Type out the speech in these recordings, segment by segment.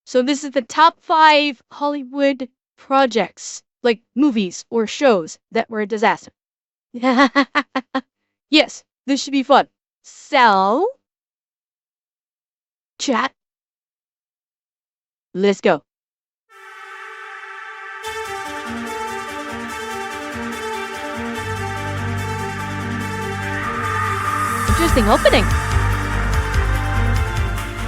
So this is the top 5 Hollywood projects, like movies or shows that were a disaster. Yes, this should be fun. So, chat, let's go. Interesting opening.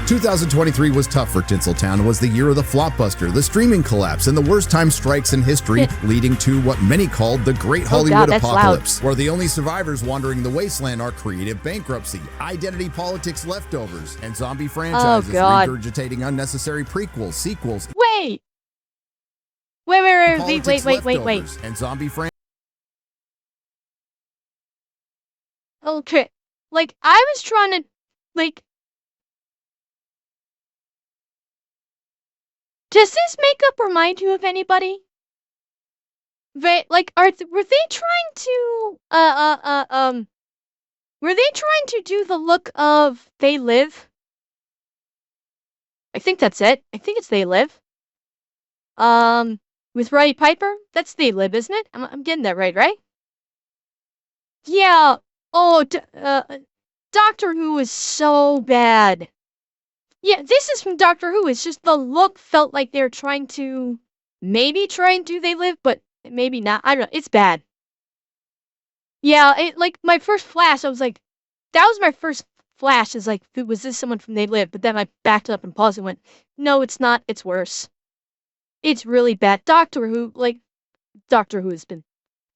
2023 was tough for Tinseltown. It was the year of the flopbuster, the streaming collapse, and the worst time strikes in history, leading to what many called the Great Hollywood Apocalypse, where the only survivors wandering the wasteland are creative bankruptcy, identity politics leftovers, and zombie franchises regurgitating unnecessary prequels, sequels. Wait, and zombie franchises. Okay, like I was trying to, like. Does this makeup remind you of anybody? Were they trying to were they trying to do the look of They Live? I think that's it. I think it's They Live. With Roddy Piper? That's They Live, isn't it? I'm getting that right? Yeah. Oh, Doctor Who is so bad. Yeah, this is from Doctor Who. It's just the look felt like they're trying to maybe try and do They Live, but maybe not. I don't know. It's bad. Yeah, like my first flash, I was like, that was my first flash. Is like, was this someone from They Live? But then I backed up and paused and went, no, it's not. It's worse. It's really bad. Doctor Who has been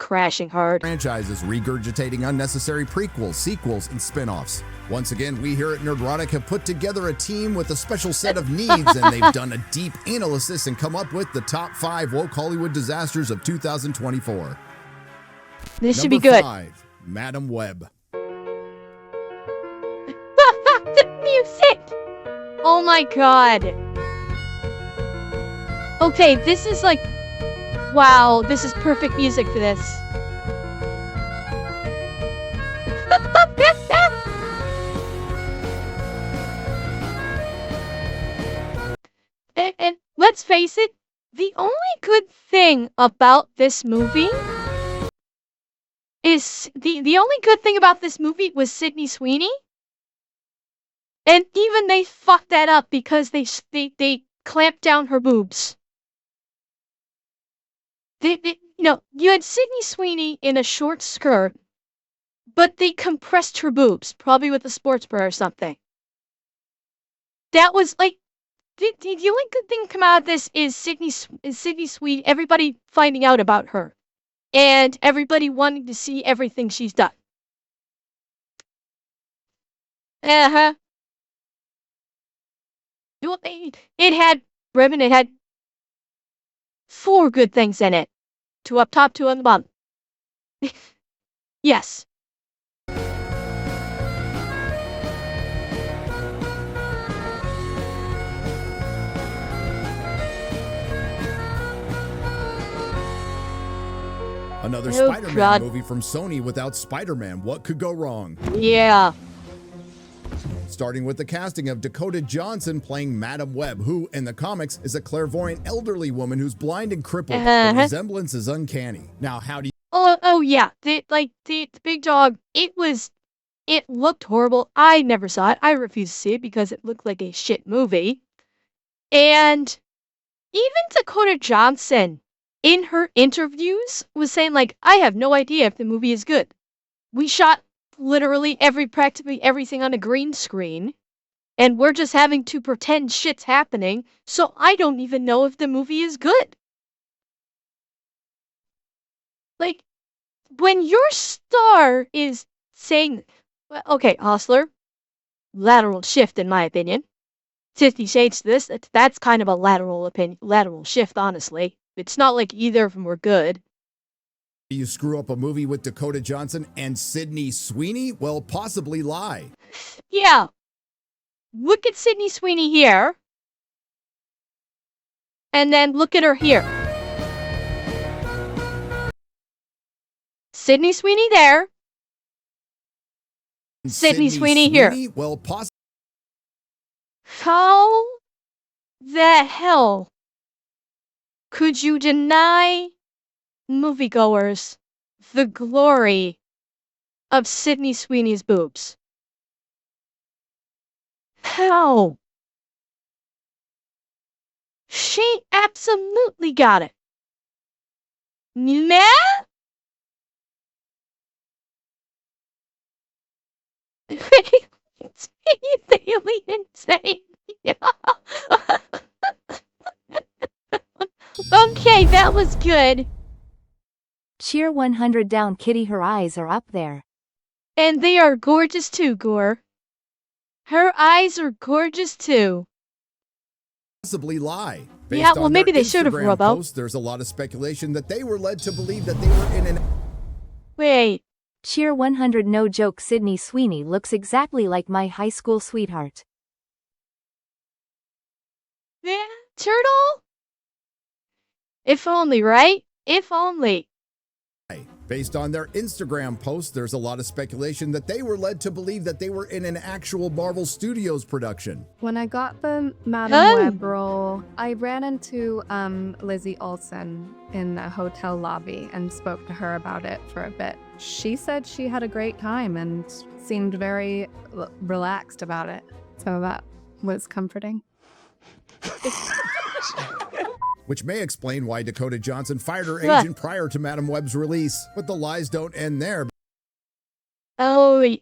crashing hard. Franchises regurgitating unnecessary prequels, sequels, and spin-offs. Once again, we here at Nerdrotic have put together a team with a special set of needs, and they've done a deep analysis and come up with the top 5 woke Hollywood disasters of 2024. This should be good. 5, Madam Web. The music! Oh my god. Okay, this is like, wow, this is perfect music for this. And let's face it, the only good thing about this movie is the only good thing about this movie was Sydney Sweeney. And even they fucked that up because they clamped down her boobs. You had Sydney Sweeney in a short skirt, but they compressed her boobs, probably with a sports bra or something. That was like, the only good thing to come out of this is Sydney Sweeney, everybody finding out about her, and everybody wanting to see everything she's done. Uh-huh. It had, Ribbon, it had 4 good things in it. 2 up top, 2 on the bottom. Yes. Another Spider-Man movie from Sony without Spider-Man. What could go wrong? Yeah. Starting with the casting of Dakota Johnson playing Madam Web, who, in the comics, is a clairvoyant elderly woman who's blind and crippled. The resemblance is uncanny. Now, how do you... Oh yeah. The big dog, it looked horrible. I never saw it. I refused to see it because it looked like a shit movie. And even Dakota Johnson, in her interviews, was saying, like, I have no idea if the movie is good. We shot literally practically everything on a green screen, and we're just having to pretend shit's happening, so I don't even know if the movie is good. Like, when your star is saying, okay, Hostler, lateral shift in my opinion. 50 Shades to this, that's kind of a lateral shift, honestly. It's not like either of them were good. You screw up a movie with Dakota Johnson and Sydney Sweeney? Well, possibly lie. Yeah. Look at Sydney Sweeney here. And then look at her here. Sydney Sweeney there. Sydney Sweeney here. Well, How the hell could you deny moviegoers the glory of Sydney Sweeney's boobs? How? She absolutely got it. Nah? It's really insane. Okay, that was good. Cheer 100 down, Kitty. Her eyes are up there. And they are gorgeous too, Gore. Her eyes are gorgeous too. Possibly lie. Yeah, well, maybe they should have, Robo. There's a lot of speculation that they were led to believe that they were in an... Wait. Cheer 100, no joke. Sydney Sweeney looks exactly like my high school sweetheart. Yeah, turtle? If only, right? If only. Based on their Instagram posts, there's a lot of speculation that they were led to believe that they were in an actual Marvel Studios production. When I got the Madam Web role, I ran into Lizzie Olsen in the hotel lobby and spoke to her about it for a bit. She said she had a great time and seemed very relaxed about it. So that was comforting. Which may explain why Dakota Johnson fired her agent prior to Madam Web's release. But the lies don't end there. Oh,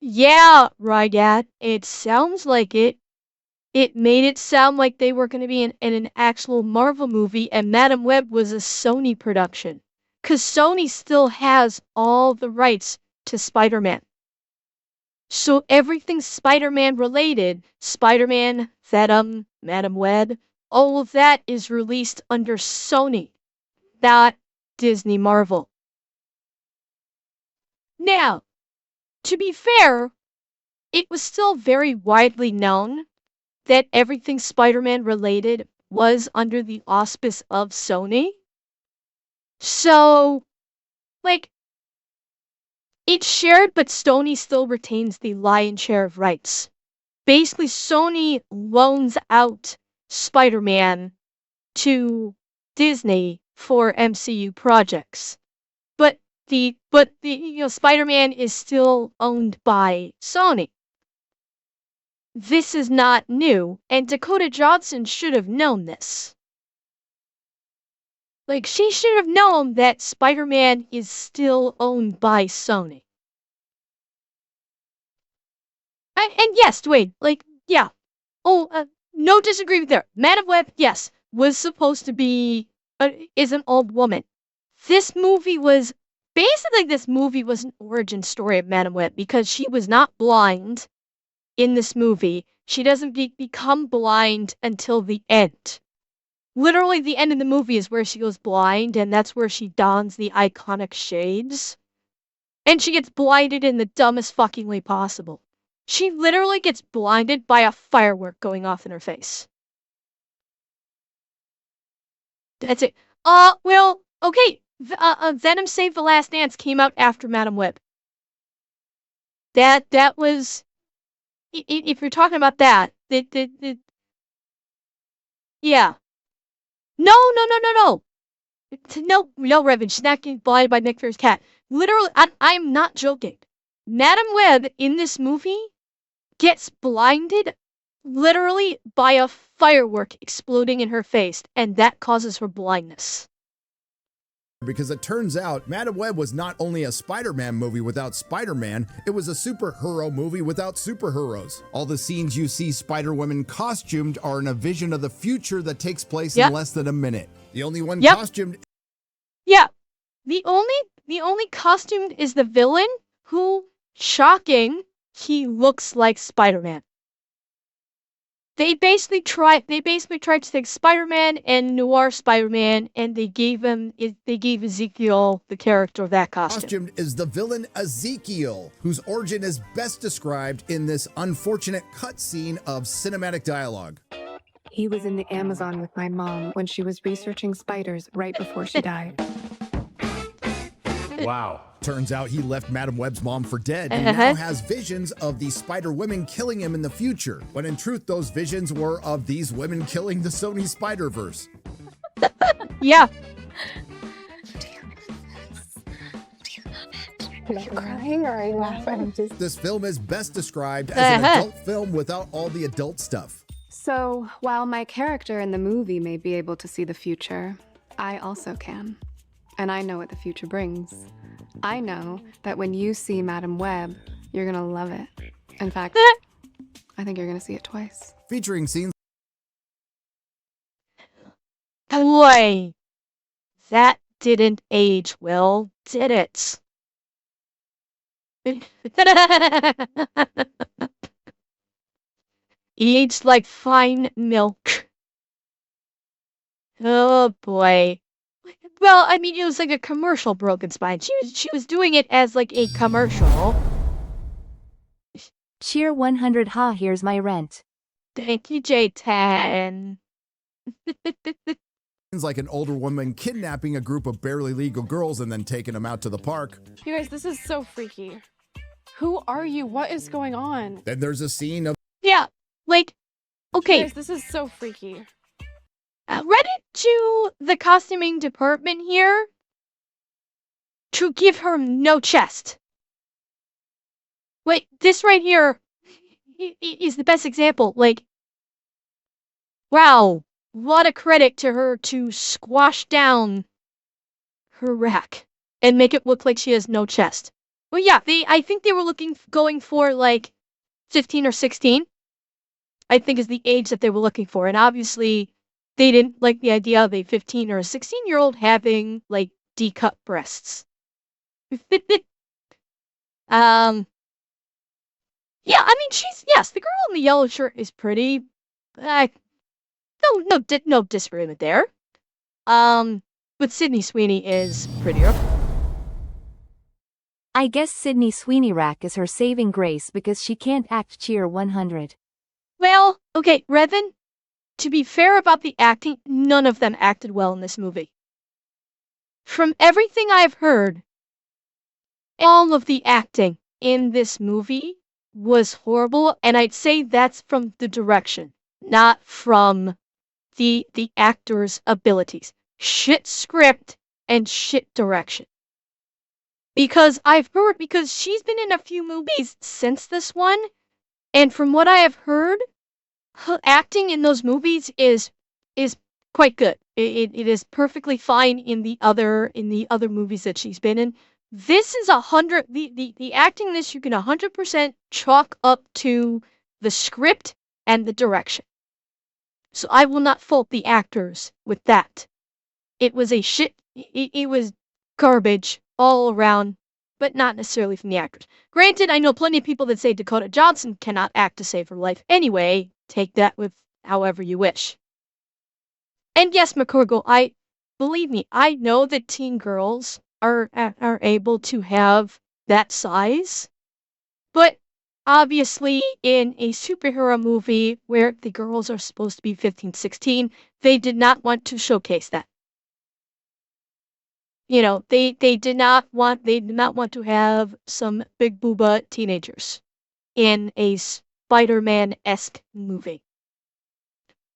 yeah, Rygat. It sounds like it. It made it sound like they were going to be in an actual Marvel movie, and Madam Web was a Sony production. Because Sony still has all the rights to Spider-Man. So everything Spider-Man related, Spider-Man, Venom, Madam Web, all of that is released under Sony, not Disney Marvel. Now, to be fair, it was still very widely known that everything Spider-Man related was under the auspice of Sony. So, like, it's shared, but Sony still retains the lion's share of rights. Basically, Sony loans out Spider-Man to Disney for MCU projects. But the Spider-Man is still owned by Sony. This is not new, and Dakota Johnson should have known this. Like, she should have known that Spider-Man is still owned by Sony. And yes, Dwayne, like, yeah. Oh, no disagreement there. Madam Web, yes, was supposed to be, is an old woman. This movie was an origin story of Madam Web because she was not blind in this movie. She doesn't become blind until the end. Literally, the end of the movie is where she goes blind, and that's where she dons the iconic shades. And she gets blinded in the dumbest fucking way possible. She literally gets blinded by a firework going off in her face. That's it. Well, okay. Venom Save the Last Dance came out after Madam Web. That was... If you're talking about that, yeah. No, Revan, she's not getting blinded by Nick Fury's cat. Literally, I'm not joking. Madam Web in this movie gets blinded literally by a firework exploding in her face, and that causes her blindness. Because it turns out Madam Web was not only a Spider-Man movie without Spider-Man, it was a superhero movie without superheroes. All the scenes you see Spider-Woman costumed are in a vision of the future that takes place in less than a minute. The only one costumed... Yeah. The only costumed is the villain who, shocking, he looks like Spider-Man. They basically tried to take Spider-Man and Noir Spider-Man, and they gave Ezekiel the character of that costume. Costumed is the villain Ezekiel, whose origin is best described in this unfortunate cutscene of cinematic dialogue. He was in the Amazon with my mom when she was researching spiders right before she died. Wow. Turns out he left Madam Web's mom for dead and now has visions of these spider women killing him in the future. When in truth, those visions were of these women killing the Sony Spider-Verse. Yeah. Are you crying or are you laughing? This film is best described as an adult film without all the adult stuff. So, while my character in the movie may be able to see the future, I also can. And I know what the future brings. I know that when you see Madam Web, you're gonna love it. In fact, I think you're gonna see it twice. Featuring scenes Boy, that didn't age well, did it? Aged like fine milk. Oh boy. Well, I mean, it was like a commercial Broken Spine. She was doing it as like a commercial. Cheer 100 ha, here's my rent. Thank you, J10. like an older woman kidnapping a group of barely legal girls and then taking them out to the park. You guys, this is so freaky. Who are you? What is going on? Then there's a scene of Yeah, like, okay. You guys, this is so freaky. Credit to the costuming department here to give her no chest. Wait, this right here is the best example. Like, wow, what a credit to her to squash down her rack and make it look like she has no chest. Well, yeah, I think they were going for like 15 or 16. I think is the age that they were looking for, and obviously they didn't like the idea of a 15 or a 16-year-old having like D-cup breasts. Yeah, I mean, the girl in the yellow shirt is pretty. No disagreement there. But Sydney Sweeney is prettier. I guess Sydney Sweeney rack is her saving grace because she can't act cheer 100. Well, okay, Revan, to be fair about the acting, none of them acted well in this movie. From everything I've heard, all of the acting in this movie was horrible, and I'd say that's from the direction, not from the actor's abilities. Shit script and shit direction. Because she's been in a few movies since this one, and from what I have heard, her acting in those movies is quite good. It is perfectly fine in the other movies that she's been in. This is 100. The acting in this you can 100% chalk up to the script and the direction. So I will not fault the actors with that. It was a shit. It was garbage all around, but not necessarily from the actors. Granted, I know plenty of people that say Dakota Johnson cannot act to save her life. Anyway, take that with however you wish. And yes, McCorkle, believe me, I know that teen girls are able to have that size, but obviously in a superhero movie where the girls are supposed to be 15, 16, they did not want to showcase that. You know, they did not want to have some big booba teenagers in a Spider-Man-esque movie.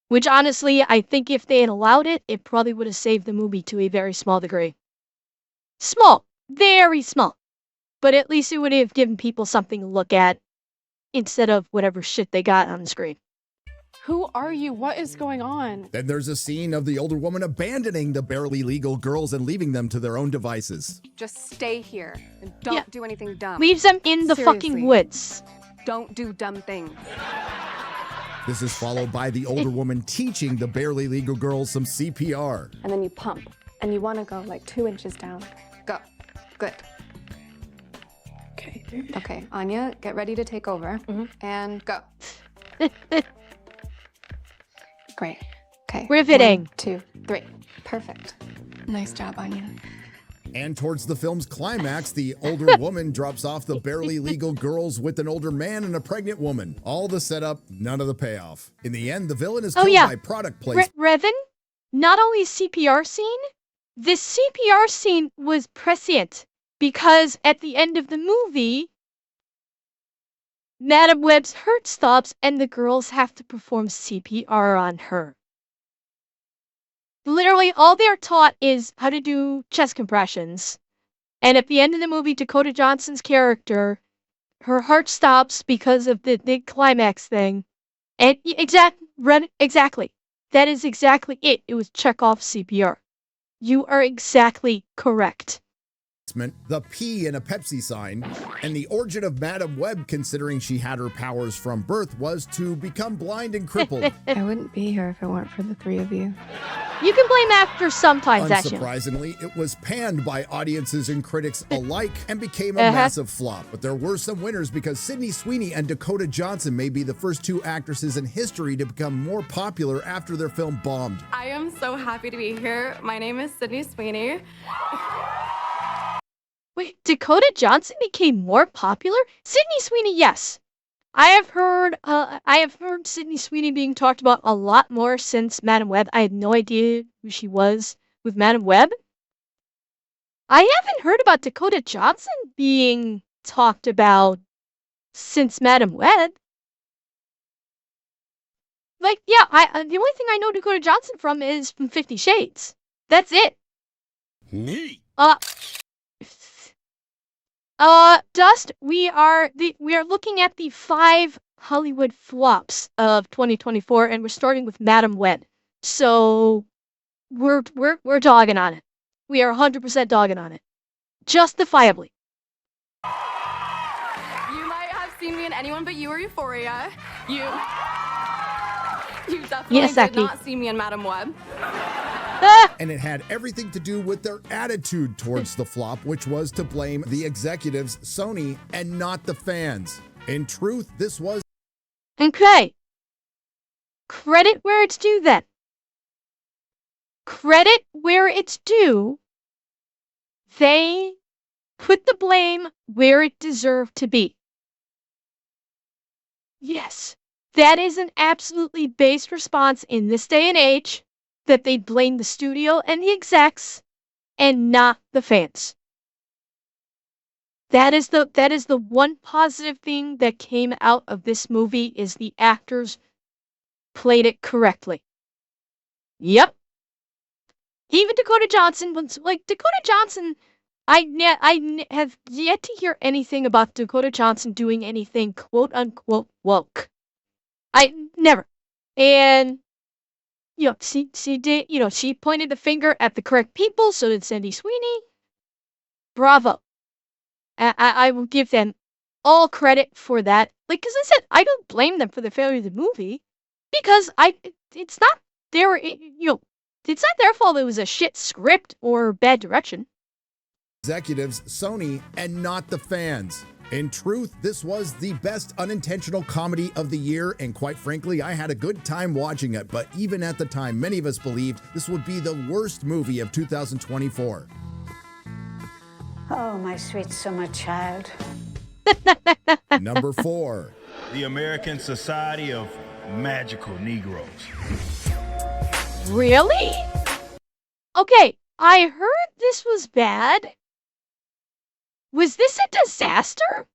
Which honestly, I think if they had allowed it, it probably would have saved the movie to a very small degree. Small, very small. But at least it would have given people something to look at instead of whatever shit they got on the screen. Who are you? What is going on? Then there's a scene of the older woman abandoning the barely legal girls and leaving them to their own devices. Just stay here and don't do anything dumb. Leaves them in the fucking woods. Don't do dumb things. This is followed by the older woman teaching the barely legal girls some CPR. And then you pump, and you want to go like 2 inches down. Go. Good. Okay. Okay, Anya, get ready to take over. And go. Great. Okay. Riveting. 1, 2, 3. Perfect. Nice job, Anya. And towards the film's climax, the older woman drops off the barely legal girls with an older man and a pregnant woman. All the setup, none of the payoff. In the end, the villain is killed by product placement. Revan, not only CPR scene, this CPR scene was prescient. Because at the end of the movie, Madam Web's heart stops and the girls have to perform CPR on her. Literally, all they're taught is how to do chest compressions. And at the end of the movie, Dakota Johnson's character, her heart stops because of the climax thing. And exactly. That is exactly it. It was Chekhov's CPR. You are exactly correct. The P in a Pepsi sign, and the origin of Madam Web, considering she had her powers from birth, was to become blind and crippled. I wouldn't be here if it weren't for the three of you. You can blame actors sometimes, actually. Unsurprisingly, it was panned by audiences and critics alike and became a massive flop. But there were some winners because Sydney Sweeney and Dakota Johnson may be the first two actresses in history to become more popular after their film bombed. I am so happy to be here. My name is Sydney Sweeney. Wait, Dakota Johnson became more popular? Sydney Sweeney, yes. I have heard Sydney Sweeney being talked about a lot more since Madam Web. I had no idea who she was with Madam Web. I haven't heard about Dakota Johnson being talked about since Madam Web. Like, yeah, the only thing I know Dakota Johnson from is from 50 Shades. That's it. Neat. Dust, we are looking at the 5 Hollywood flops of 2024, and we're starting with Madam Web. So we're dogging on it. We are 100% dogging on it. Justifiably. You might have seen me in Anyone But You or Euphoria. You definitely did not see me in Madam Web. And it had everything to do with their attitude towards the flop, which was to blame the executives, Sony, and not the fans. In truth, this was... Okay. Credit where it's due, then. Credit where it's due. They put the blame where it deserved to be. Yes, that is an absolutely based response in this day and age, that they'd blame the studio and the execs and not the fans. That is the one positive thing that came out of this movie, is the actors played it correctly. Yep. Even Dakota Johnson, Dakota Johnson, I have yet to hear anything about Dakota Johnson doing anything quote unquote woke. I never. And she pointed the finger at the correct people, so did Sydney Sweeney. Bravo. I will give them all credit for that. Because I said, I don't blame them for the failure of the movie, because it's not it's not their fault it was a shit script or bad direction. Executives, Sony, and not the fans. In truth, this was the best unintentional comedy of the year, and quite frankly, I had a good time watching it, but even at the time, many of us believed this would be the worst movie of 2024. Oh, my sweet summer child. Number 4. The American Society of Magical Negroes. Really? Okay, I heard this was bad. Was this a disaster?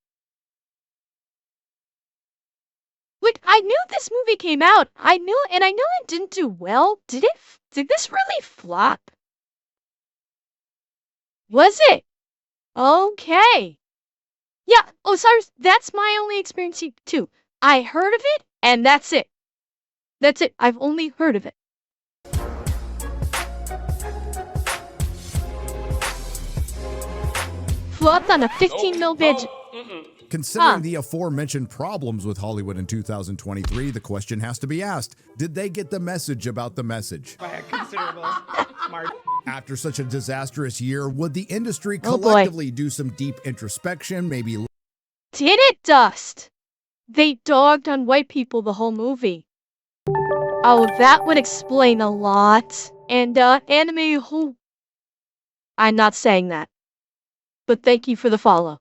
Wait, I knew this movie came out. I know it didn't do well. Did this really flop? Was it? Okay. Yeah, Osiris, that's my only experience too. I heard of it, and that's it. That's it. I've only heard of it. Flopped on a 15 mil budget. Considering the aforementioned problems with Hollywood in 2023, the question has to be asked, did they get the message about the message? By a considerable margin. After such a disastrous year, would the industry collectively do some deep introspection, maybe... Did it, Dust? They dogged on white people the whole movie. Oh, that would explain a lot. And, anime who... I'm not saying that. But thank you for the follow.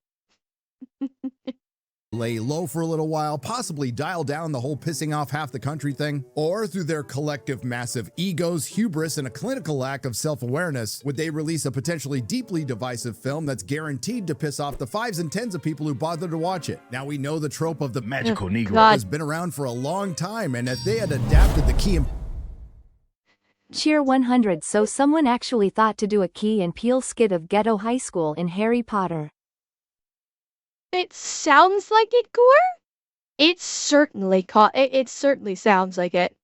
lay low for a little while, possibly dial down the whole pissing off half the country thing? Or through their collective massive egos, hubris, and a clinical lack of self-awareness, would they release a potentially deeply divisive film that's guaranteed to piss off the 5s and 10s of people who bother to watch it? Now we know the trope of the magical Negro has been around for a long time, and if they had adapted the key and Cheer 100. So someone actually thought to do a Key and Peele skit of Ghetto High School in Harry Potter. It sounds like it, Gore? It certainly sounds like it.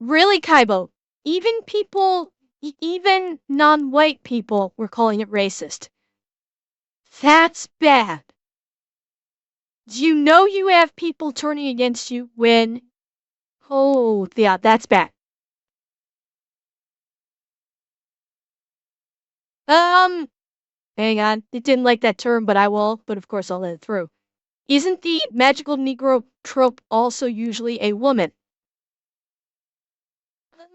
Really, Kaibo, even non-white people were calling it racist. That's bad. Do you know you have people turning against you when... Oh, yeah, that's bad. Hang on. It didn't like that term, but of course I'll let it through. Isn't the magical Negro trope also usually a woman? I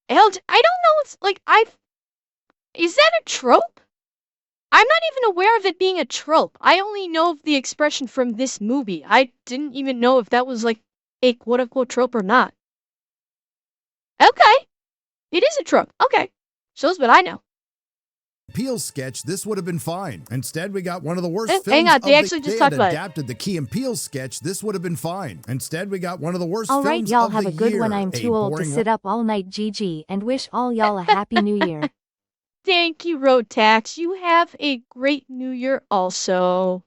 don't know, it's like, is that a trope? I'm not even aware of it being a trope. I only know of the expression from this movie. I didn't even know if that was like a quote-unquote trope or not. Okay. It is a trope. Okay. Shows what I know. Peele sketch, this would have been fine. Instead, we got one of the worst films hang on, they actually just talked about adapted the Key and Peele sketch, this would have been fine. Instead, we got one of the worst films Alright, y'all of have the a good year. one. I'm too old to sit up all night. GG, and wish all y'all a happy new year. Thank you, Road Tax. You have a great new year also.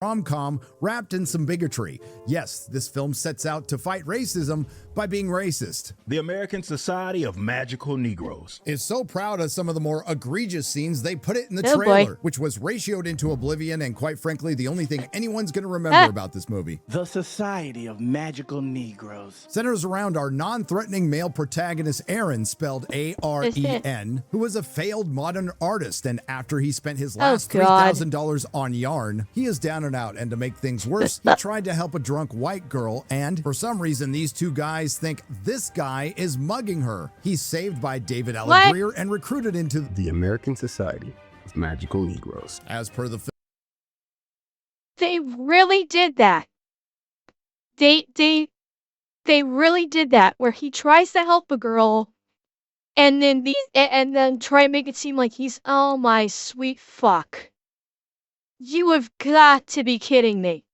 Rom-com wrapped in some bigotry. Yes, this film sets out to fight racism by being racist. The American Society of Magical Negroes is so proud of some of the more egregious scenes they put it in the Oh, trailer, boy. which was ratioed into oblivion and quite frankly the only thing anyone's going to remember about this movie. The Society of Magical Negroes Centers around our non-threatening male protagonist Aaron, spelled A-R-E-N, who was a failed modern artist, and after he spent his last $3,000 on yarn, he is down and out, and to make things worse, he tried to help a drunk white girl, and for some reason these two guys think this guy is mugging her. He's saved by David Allegreer and recruited into the American Society of Magical Negroes. As per the film, they really did that. They really did that, where he tries to help a girl, and then try and make it seem like he's, oh my sweet fuck. You have got to be kidding me.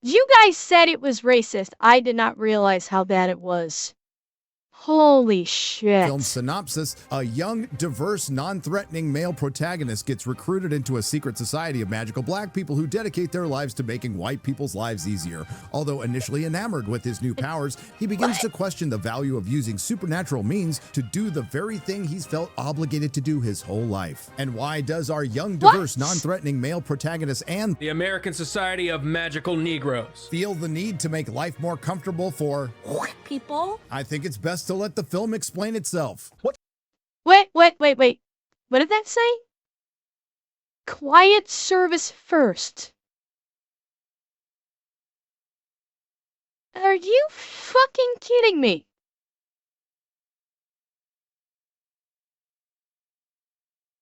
You guys said it was racist. I did not realize how bad it was. Holy shit. Film synopsis: a young, diverse, non-threatening male protagonist gets recruited into a secret society of magical black people who dedicate their lives to making white people's lives easier. Although initially enamored with his new powers, he begins to question the value of using supernatural means to do the very thing he's felt obligated to do his whole life. And why does our young, diverse, non-threatening male protagonist and the American Society of Magical Negroes feel the need to make life more comfortable for people? I think it's best to let the film explain itself. Wait. What did that say? Quiet service first. Are you fucking kidding me?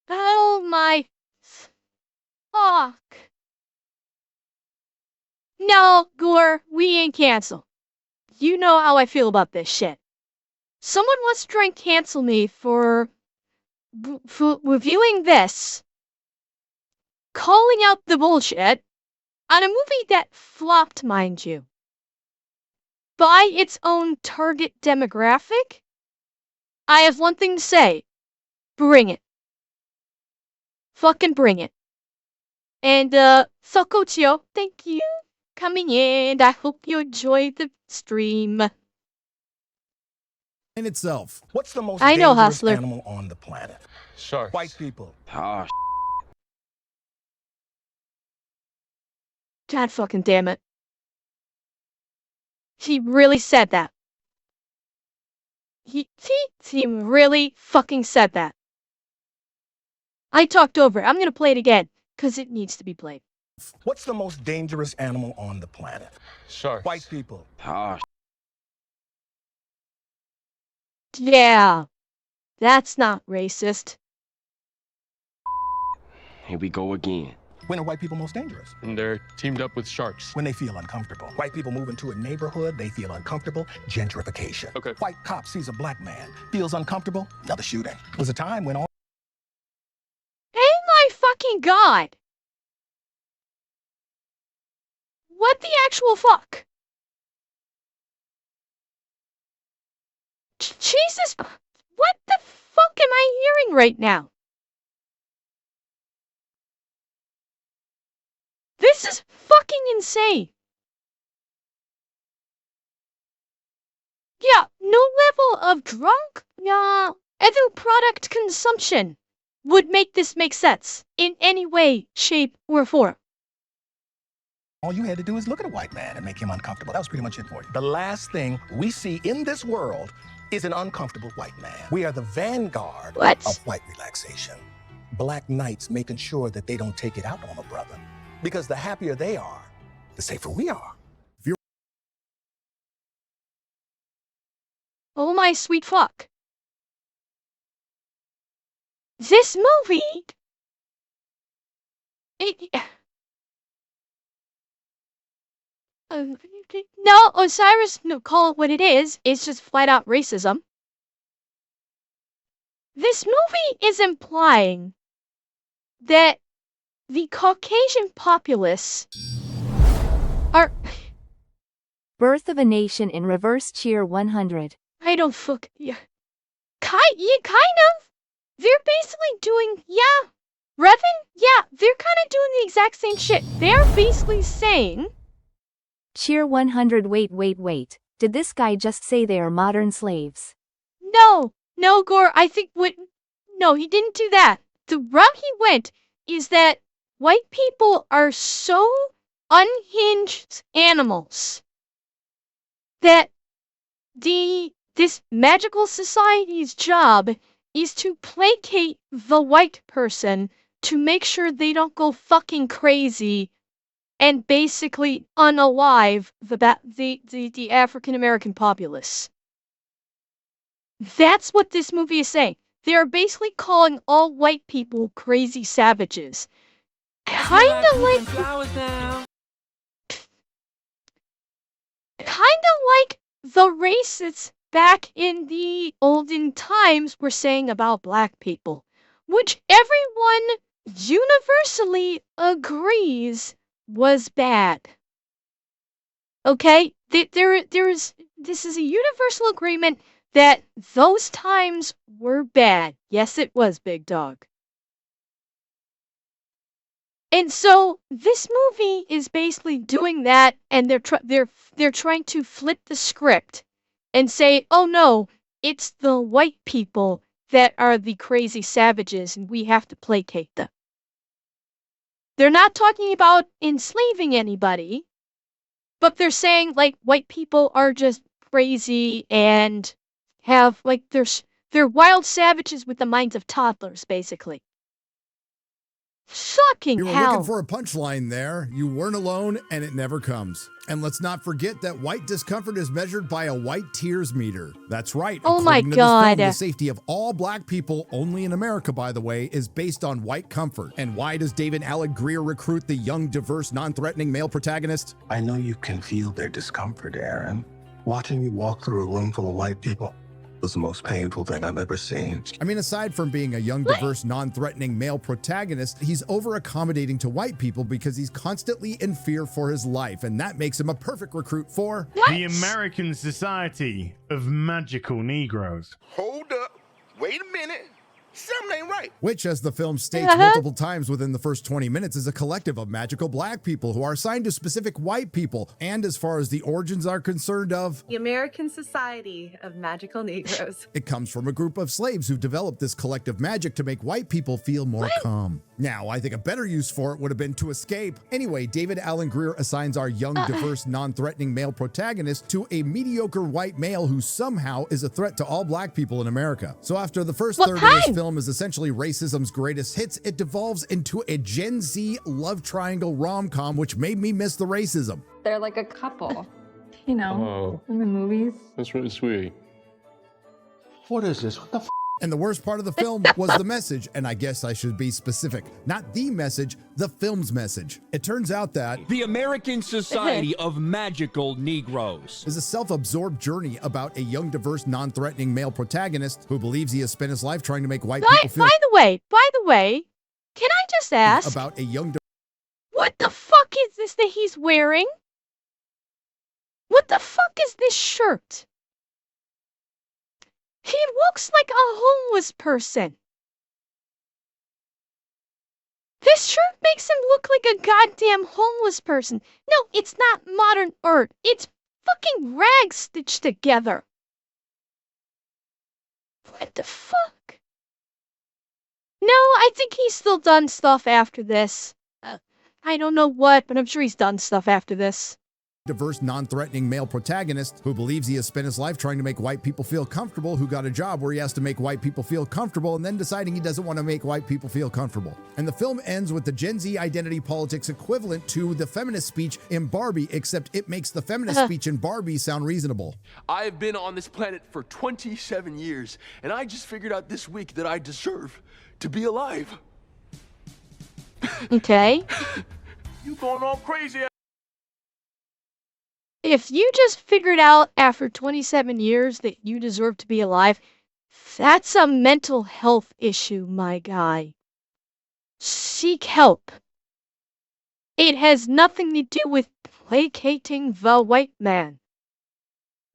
Oh my fuck. No, Gore, we ain't cancel. You know how I feel about this shit. Someone wants to try and cancel me for reviewing this, calling out the bullshit on a movie that flopped, mind you, by its own target demographic. I have one thing to say. Bring it. Fucking bring it. And, Sokochio, thank you for coming in. I hope you enjoyed the stream. In itself. What's the most I know, dangerous Hustler. animal on the planet? Sharks. White people. Ah, God fucking damn it. He really said that. He really fucking said that. I talked over it. I'm gonna play it again, because it needs to be played. What's the most dangerous animal on the planet? Sharks. White people. Ah, Yeah. That's not racist. here we go again. When are white people most dangerous? And they're teamed up with sharks. When they feel uncomfortable. White people move into a neighborhood, they feel uncomfortable. Gentrification. Okay. White cop sees a black man, feels uncomfortable, another shooting. There was a time when all... Oh my fucking god! What the actual fuck? Jesus! What the fuck am I hearing right now? This is fucking insane! Yeah, no level of drunk, adult product consumption would make this make sense in any way, shape, or form. All you had to do is look at a white man and make him uncomfortable. That was pretty much it for you. The last thing we see in this world is an uncomfortable white man. We are the vanguard of white relaxation. Black knights making sure that they don't take it out on a brother. Because the happier they are, the safer we are. Oh my sweet fuck. This movie... no, Osiris, no, call it what it is. It's just flat out racism. This movie is implying that the Caucasian populace are... Birth of a Nation in reverse cheer 100. I don't fuck... Yeah. Kind of. They're basically doing... Yeah. Revan? Yeah, they're kind of doing the exact same shit. They're basically saying... Cheer 100. Wait. Did this guy just say they are modern slaves? No, Gore, I think what... No, he didn't do that. The route he went is that white people are so unhinged animals that this magical society's job is to placate the white person to make sure they don't go fucking crazy and basically unalive the African American populace. That's what this movie is saying. They are basically calling all white people crazy savages. Kinda like the racists back in the olden times were saying about black people, which everyone universally agrees was bad. Okay? This is a universal agreement that those times were bad. Yes, it was, Big Dog. And so this movie is basically doing that, and they're trying to flip the script and say, oh no, it's the white people that are the crazy savages, and we have to placate them. They're not talking about enslaving anybody, but they're saying like white people are just crazy and have like they're wild savages with the minds of toddlers, basically. Fucking hell. You were looking for a punchline there. You weren't alone, and it never comes. And let's not forget that white discomfort is measured by a white tears meter. That's right. Oh my According to God. This film, the safety of all black people, only in America, by the way, is based on white comfort. And why does David Allen Greer recruit the young, diverse, non-threatening male protagonist? I know you can feel their discomfort, Aaron. Watching you walk through a room full of white people was the most painful thing I've ever seen. I mean, aside from being a young, diverse, non-threatening male protagonist, he's over-accommodating to white people because he's constantly in fear for his life, and that makes him a perfect recruit for... the American Society of Magical Negroes. Hold up. Wait a minute. Something ain't right. Which, as the film states multiple times within the first 20 minutes, is a collective of magical black people who are assigned to specific white people, and as far as the origins are concerned of... the American Society of Magical Negroes. It comes from a group of slaves who developed this collective magic to make white people feel more calm. Now, I think a better use for it would have been to escape. Anyway, David Allen Greer assigns our young, diverse, non-threatening male protagonist to a mediocre white male who somehow is a threat to all black people in America. So after the first third of this film is essentially racism's greatest hits, it devolves into a Gen Z love triangle rom-com, which made me miss the racism. They're like a couple, you know, in the movies. That's really sweet. What is this? What the f And the worst part of the film was the message, and I guess I should be specific. Not the message, the film's message. It turns out that the American Society of Magical Negroes is a self-absorbed journey about a young, diverse, non-threatening male protagonist who believes he has spent his life trying to make white people feel... By the way, can I just ask? About a young... What the fuck is this that he's wearing? What the fuck is this shirt? He looks like a homeless person. This shirt makes him look like a goddamn homeless person. No, it's not modern art. It's fucking rags stitched together. What the fuck? No, I think he's still done stuff after this. I don't know what, but I'm sure he's done stuff after this. Diverse, non-threatening male protagonist who believes he has spent his life trying to make white people feel comfortable, who got a job where he has to make white people feel comfortable, and then deciding he doesn't want to make white people feel comfortable. And the film ends with the Gen Z identity politics equivalent to the feminist speech in Barbie, except it makes the feminist speech in Barbie sound reasonable. I've been on this planet for 27 years, and I just figured out this week that I deserve to be alive. Okay. You going all crazy. If you just figured out after 27 years that you deserve to be alive, that's a mental health issue, my guy. Seek help. It has nothing to do with placating the white man.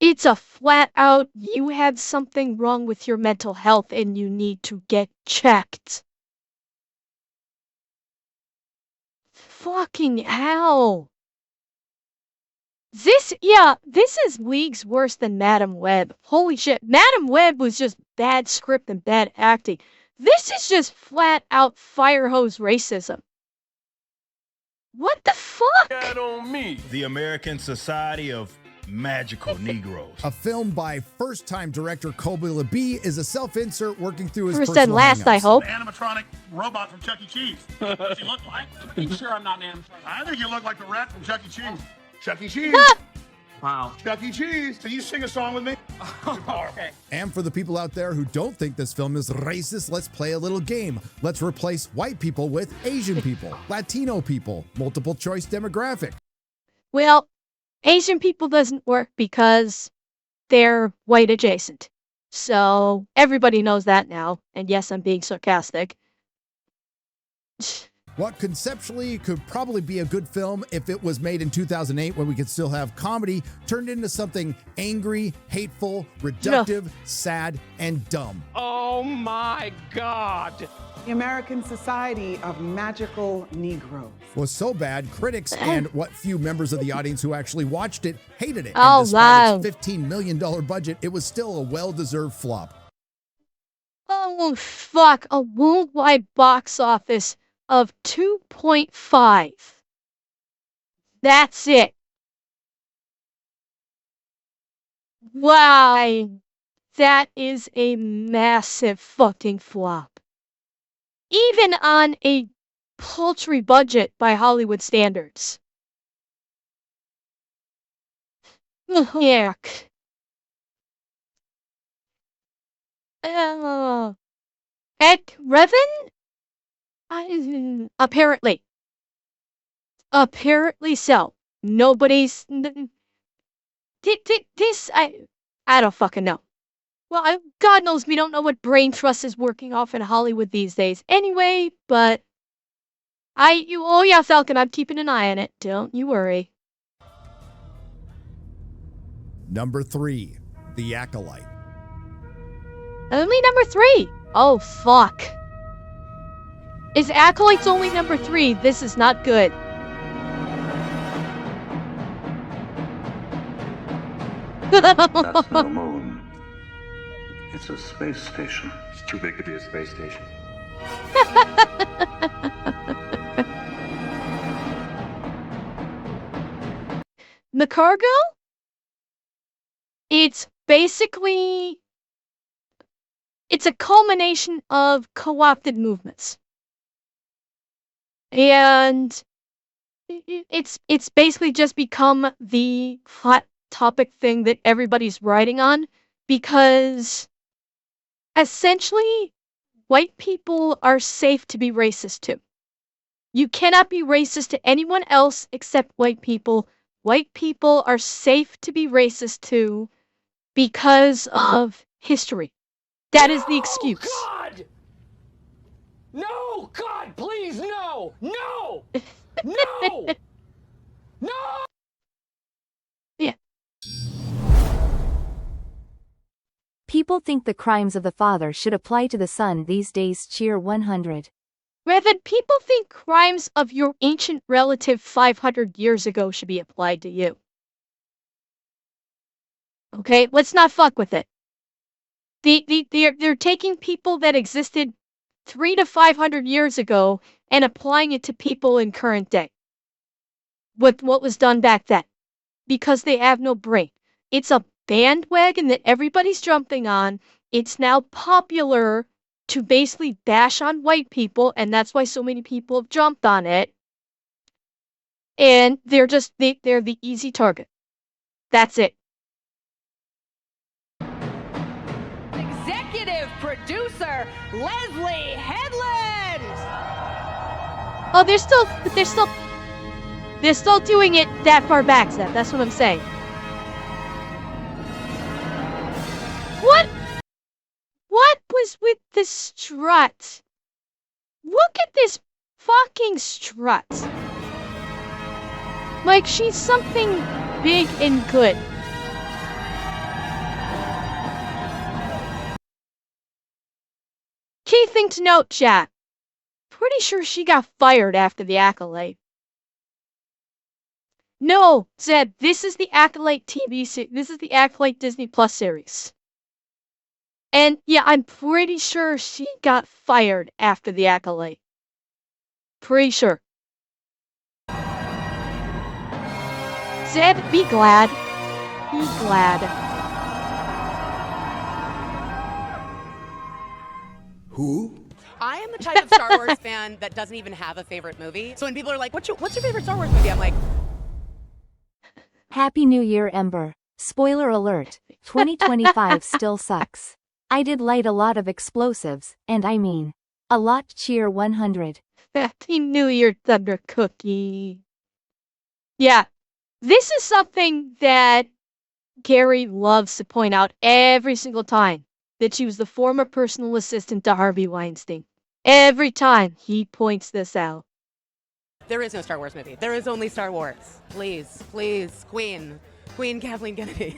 It's a flat out, you have something wrong with your mental health and you need to get checked. Fucking hell. This is leagues worse than Madam Web. Holy shit, Madam Web was just bad script and bad acting. This is just flat out fire hose racism. What the fuck? That on me. The American Society of Magical Negroes. A film by first-time director Colby LeBee is a self-insert working through his First personal and last, hangups. I hope. An animatronic robot from Chuck E. Cheese. What she look like? I'm sure I'm not an animatronic. I think you look like the rat from Chuck E. Cheese. Chuck E. Cheese. Wow. Chuck E. Cheese. Can you sing a song with me? Okay. And for the people out there who don't think this film is racist, let's play a little game. Let's replace white people with Asian people, Latino people, multiple choice demographic. Well, Asian people doesn't work because they're white adjacent. So everybody knows that now. And yes, I'm being sarcastic. What conceptually could probably be a good film if it was made in 2008 when we could still have comedy turned into something angry, hateful, reductive, sad, and dumb. Oh my God. The American Society of Magical Negroes Was so bad, critics and what few members of the audience who actually watched it hated it. Oh, and despite its $15 million budget, it was still a well-deserved flop. Oh, fuck. A worldwide box office of 2.5. That's it. Why? That is a massive fucking flop. Even on a paltry budget by Hollywood standards. Yuck. Ed Revan? Apparently. Apparently so. Nobody's... I don't fucking know. Well, God knows we don't know what brain trust is working off in Hollywood these days anyway, but... Oh yeah, Falcon, I'm keeping an eye on it. Don't you worry. Number 3, The Acolyte. Only number 3? Oh, fuck. Is Acolyte's only number 3? This is not good. That's no moon. It's a space station. It's too big to be a space station. The cargo? It's basically... It's a culmination of co-opted movements. And it's basically just become the hot topic thing that everybody's writing on because Essentially, white people are safe to be racist to. You cannot be racist to anyone else except white people. White people are safe to be racist to because of history. That is the excuse. God! No! God, please, no! No! No! No! Yeah. People think the crimes of the father should apply to the son these days. Cheer 100. Rather, people think crimes of your ancient relative 500 years ago should be applied to you. Okay, let's not fuck with it. They're taking people that existed 300 to 500 years ago and applying it to people in current day. With what was done back then. Because they have no brain. It's a bandwagon that everybody's jumping on. It's now popular to basically bash on white people, and that's why so many people have jumped on it. And they're the easy target. That's it. Executive producer Leslie Headland. Oh, they're still doing it that far back, Seth. That's what I'm saying. What was with the strut? Look at this fucking strut. Like she's something big and good. Key thing to note, chat. Pretty sure she got fired after the Acolyte. No, Zed, this is the Acolyte TV series. This is the Acolyte Disney Plus series. And yeah, I'm pretty sure she got fired after the Acolyte. Pretty sure. Zed, be glad. Be glad. Who? I am the type of Star Wars fan that doesn't even have a favorite movie. So when people are like, what's your favorite Star Wars movie? I'm like, Happy New Year, Ember. Spoiler alert, 2025 still sucks. I did light a lot of explosives, and I mean, a lot. Cheer 100. Happy New Year, Thunder Cookie. Yeah, this is something that Gary loves to point out every single time, that she was the former personal assistant to Harvey Weinstein. Every time he points this out. there is no Star Wars movie. There is only Star Wars. Please, please, Queen Kathleen Kennedy.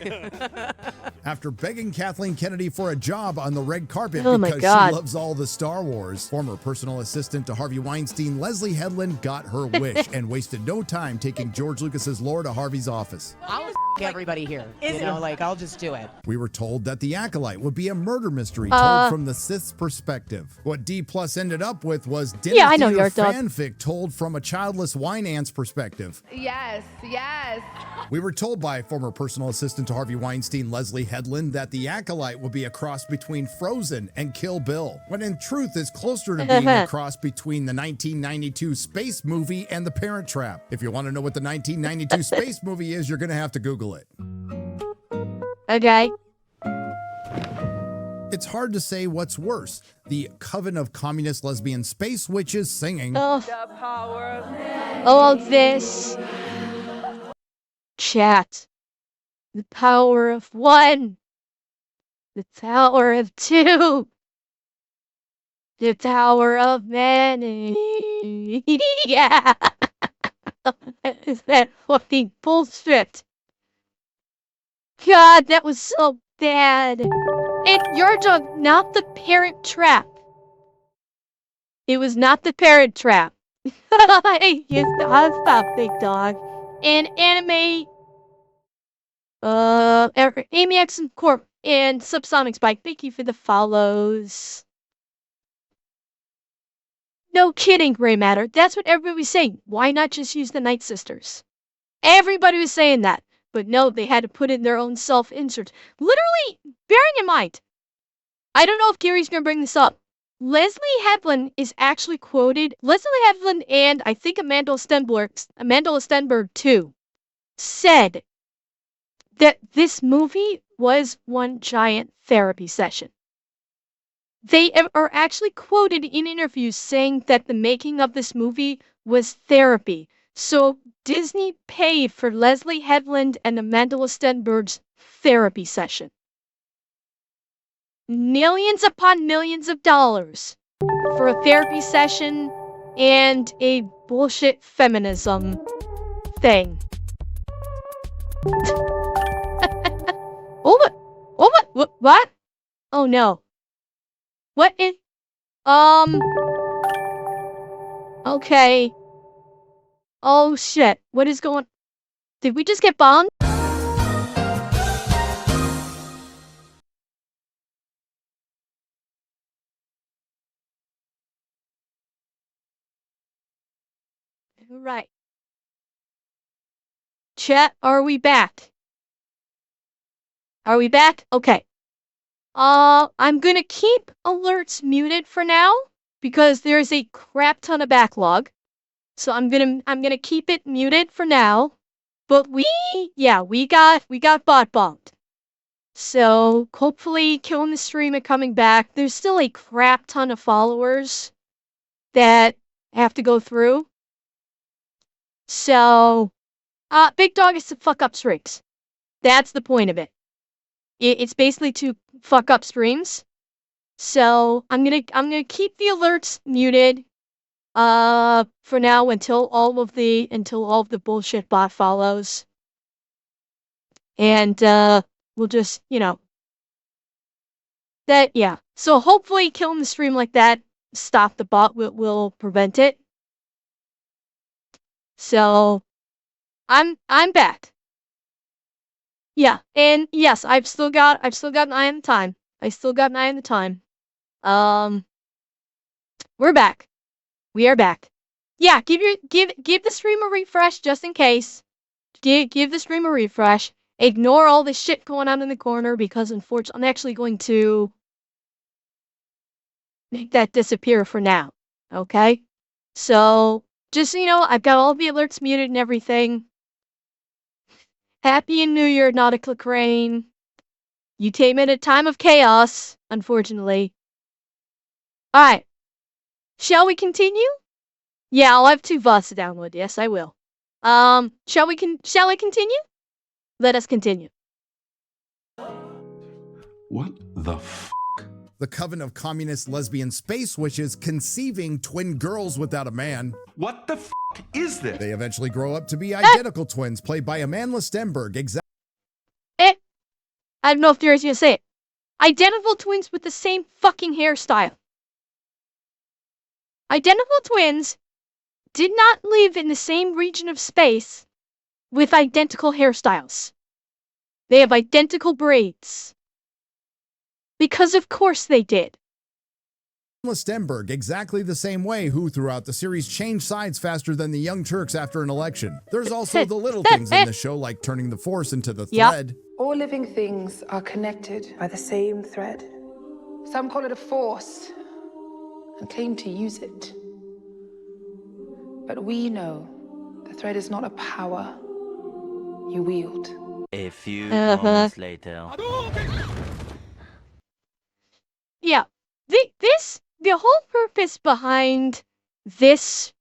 After begging Kathleen Kennedy for a job on the red carpet Oh because my she loves all the Star Wars, former personal assistant to Harvey Weinstein, Leslie Headland got her wish and wasted no time taking George Lucas's lore to Harvey's office. I'll everybody here. I'll just do it. We were told that The Acolyte would be a murder mystery told from the Sith's perspective. What D+ ended up with was dinner theater fanfic told from a childless wine ant's perspective. Yes, yes. We were told by former personal assistant to Harvey Weinstein, Leslie Headland, that The Acolyte would be a cross between Frozen and Kill Bill, when in truth is closer to being a cross between the 1992 space movie and The Parent Trap. If you want to know what the 1992 space movie is, you're going to have to Google it. Okay. It's hard to say what's worse, the coven of communist lesbian space witches singing all of this. Chat. The power of one. The tower of two. The tower of many. Yeah. Is that fucking bullshit? God, that was so bad. And you're not the Parent Trap. It was not the Parent Trap. Yes, stop, big dog. And anime, Amy X and Corp and Subsonic Spike, thank you for the follows. No kidding, Grey Matter. That's what everybody was saying. Why not just use the Night Sisters? Everybody was saying that. But no, they had to put in their own self-insert. Literally, bearing in mind, I don't know if Gary's gonna bring this up. Leslie Headland is actually quoted. Leslie Headland and I think Amanda Stenberg too, said that this movie was one giant therapy session. They are actually quoted in interviews saying that the making of this movie was therapy. So Disney paid for Leslie Headland and Amanda Stenberg's therapy session. Millions upon millions of dollars for a therapy session and a bullshit feminism thing. What? Oh no. What is, okay. Oh shit, what is going, did we just get bombed? Right. Chat, are we back? Are we back? Okay. I'm gonna keep alerts muted for now because there's a crap ton of backlog. So I'm gonna keep it muted for now. But we got bot bombed. So hopefully killing the stream and coming back. There's still a crap ton of followers that have to go through. So Big Dog is to fuck up streams. That's the point of it. It's basically to fuck up streams. So I'm gonna keep the alerts muted for now until all of the bullshit bot follows. And we'll just, yeah. So hopefully killing the stream like that, stop the bot, will prevent it. So I'm back. Yeah, and yes, I've still got an eye on the time. I still got an eye on the time. We're back. We are back. Yeah, give the stream a refresh just in case. Give the stream a refresh. Ignore all the shit going on in the corner because unfortunately I'm actually going to make that disappear for now. Okay? So just so you know, I've got all the alerts muted and everything. Happy New Year, Nautical Crane. You came in a time of chaos, unfortunately. Alright. Shall we continue? Yeah, I'll have 2 VODs to download. Yes, I will. Shall I continue? Let us continue. What the f***? The coven of communist lesbian space witches conceiving twin girls without a man. What the f*** is this? They eventually grow up to be identical twins played by Amanda Stenberg. I don't know if there is gonna say it. Identical twins with the same fucking hairstyle. Identical twins did not live in the same region of space with identical hairstyles. They have identical braids. Because of course they did. Stenberg, exactly the same way, who throughout the series changed sides faster than the Young Turks after an election. There's also the little things in the show, like turning the Force into the thread. All living things are connected by the same thread. Some call it a force and claim to use it. But we know the thread is not a power you wield. A few moments later. Yeah, the whole purpose behind this,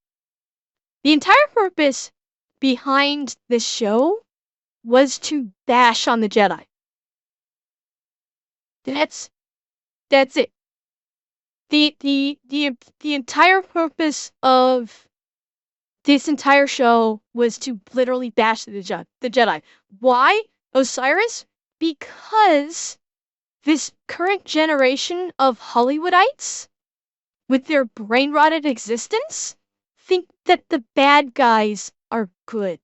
the entire purpose behind this show was to bash on the Jedi. That's it. The entire purpose of this entire show was to literally bash the Jedi. Why, Osiris? Because this current generation of Hollywoodites, with their brain-rotted existence, think that the bad guys are good.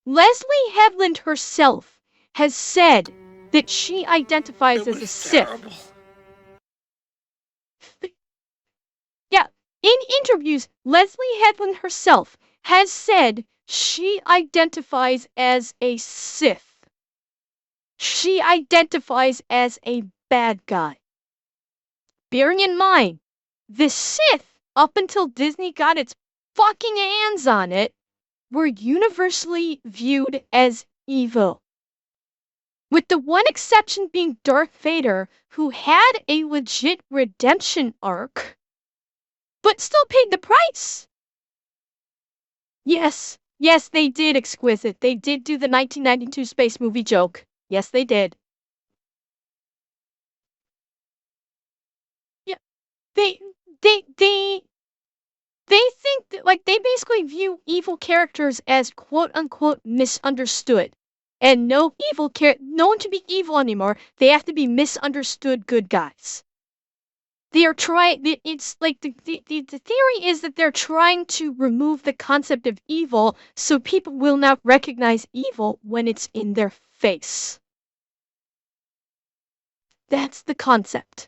Leslie Headland herself has said that she identifies as a Sith. Yeah, in interviews, Leslie Headland herself has said she identifies as a Sith. She identifies as a bad guy. Bearing in mind, the Sith, up until Disney got its fucking hands on it, were universally viewed as evil. With the one exception being Darth Vader, who had a legit redemption arc, but still paid the price. Yes, they did, Exquisite. They did do the 1992 space movie joke. Yes, they did. Yeah, they think that, like, they basically view evil characters as quote-unquote misunderstood. And no one to be evil anymore. They have to be misunderstood good guys. They are trying, it's like, the theory is that they're trying to remove the concept of evil so people will not recognize evil when it's in their face. That's the concept.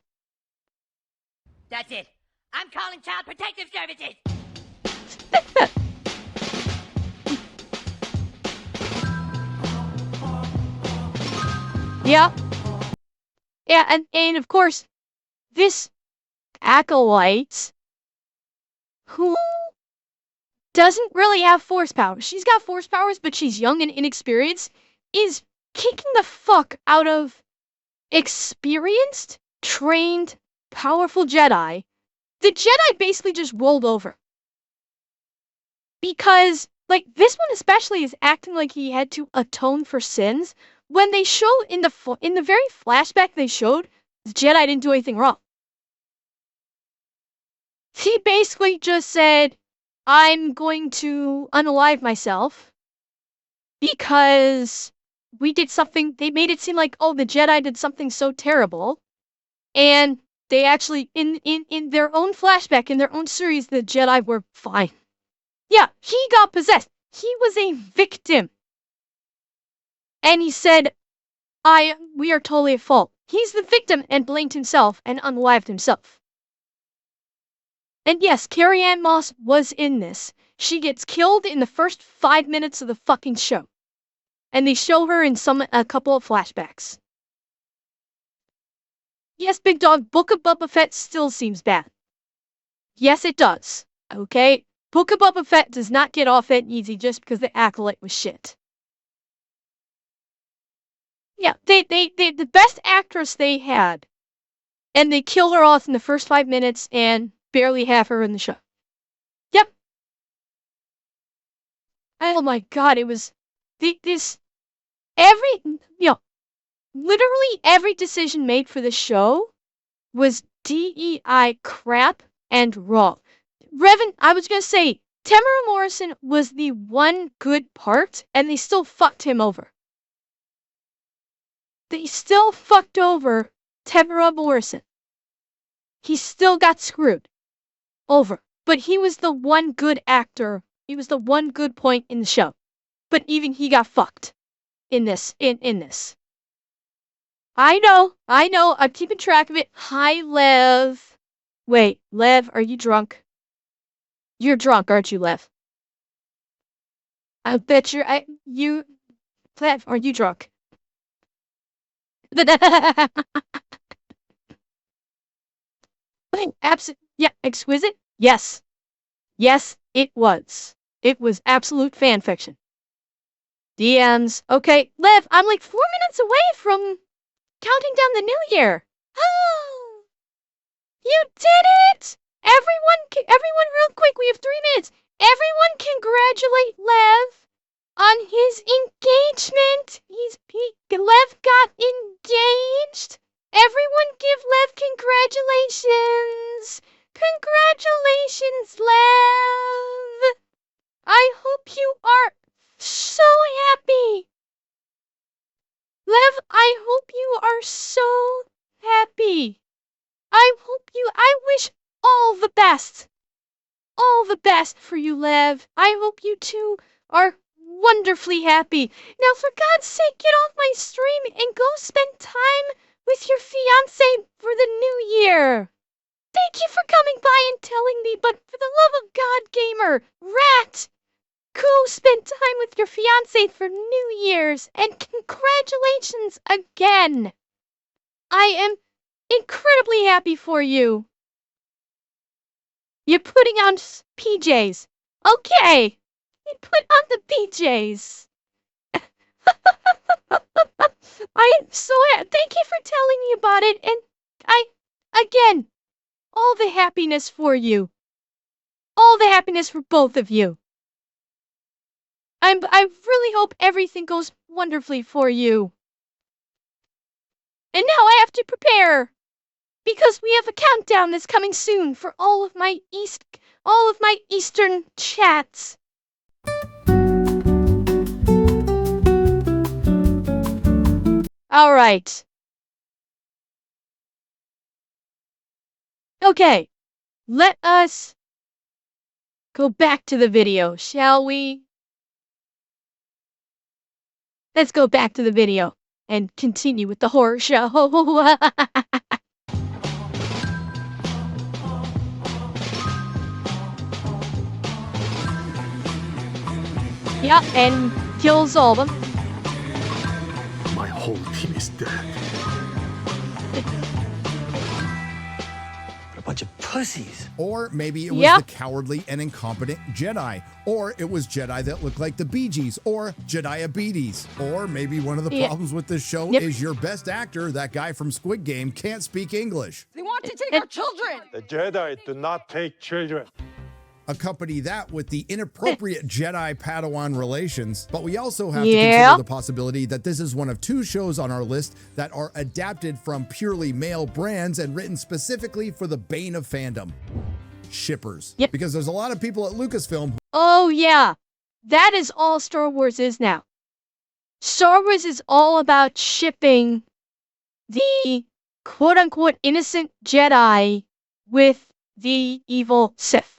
That's it. I'm calling Child Protective Services. Yeah. Yeah, and of course, this Acolyte, who doesn't really have force powers. She's got force powers, but she's young and inexperienced, is kicking the fuck out of experienced, trained, powerful Jedi. The Jedi basically just rolled over. Because, like, this one especially is acting like he had to atone for sins, when they show in the very flashback they showed, the Jedi didn't do anything wrong. He basically just said, I'm going to unalive myself because we did something, they made it seem like, oh, the Jedi did something so terrible. And they actually, in their own flashback, in their own series, the Jedi were fine. Yeah, he got possessed. He was a victim. And he said, we are totally at fault. He's the victim and blamed himself and unalived himself. And yes, Carrie-Anne Moss was in this. She gets killed in the first 5 minutes of the fucking show. And they show her in a couple of flashbacks. Yes, Big Dog, Book of Boba Fett still seems bad. Yes, it does. Okay? Book of Boba Fett does not get off that easy just because the Acolyte was shit. Yeah, they the best actress they had. And they kill her off in the first 5 minutes and barely have her in the show. Yep. Oh my god, it was literally every decision made for the show was DEI crap and wrong. Revan, I was gonna say, Temuera Morrison was the one good part, and they still fucked him over. They still fucked over Temuera Morrison. He still got screwed over. But he was the one good actor. He was the one good point in the show. But even he got fucked in this. In this. I know. I'm keeping track of it. Hi, Lev. Wait, Lev, are you drunk? You're drunk, aren't you, Lev? I bet you, Lev, are you drunk? Yeah, Exquisite? Yes. Yes, it was. It was absolute fan fiction. DMs. Okay, Lev, I'm like 4 minutes away from counting down the new year. Oh, you did it! Everyone real quick, we have 3 minutes. Everyone congratulate Lev on his engagement. Lev got engaged. Everyone give Lev congratulations. Congratulations, Lev. I hope you are so happy. Lev, I hope you are so happy. I wish all the best. All the best for you, Lev. I hope you two are wonderfully happy. Now, for God's sake, get off my stream and go spend time with your fiancé for the new year. Thank you for coming by and telling me, but for the love of God, gamer, rat, go spend time with your fiancé for New Year's, and congratulations again. I am incredibly happy for you. You're putting on PJs. Okay. You put on the PJs. I'm so thank you for telling me about it, and again, all the happiness for you. All the happiness for both of you. I really hope everything goes wonderfully for you. And now I have to prepare, because we have a countdown that's coming soon for all of my Eastern chats. All right. Okay, let us go back to the video, shall we? Let's go back to the video and continue with the horror show. Yeah, and kills all of them. My whole team is dead. A bunch of pussies. Or maybe it was the cowardly and incompetent Jedi. Or it was Jedi that looked like the Bee Gees. Or Jediabetes. Or maybe one of the problems with this show is your best actor, that guy from Squid Game, can't speak English. They want to take our children. The Jedi do not take children. Accompany that with the inappropriate Jedi-Padawan relations. But we also have to consider the possibility that this is one of 2 shows on our list that are adapted from purely male brands and written specifically for the bane of fandom. Shippers. Because there's a lot of people at Lucasfilm. Oh yeah, that is all Star Wars is now. Star Wars is all about shipping the quote-unquote innocent Jedi with the evil Sith.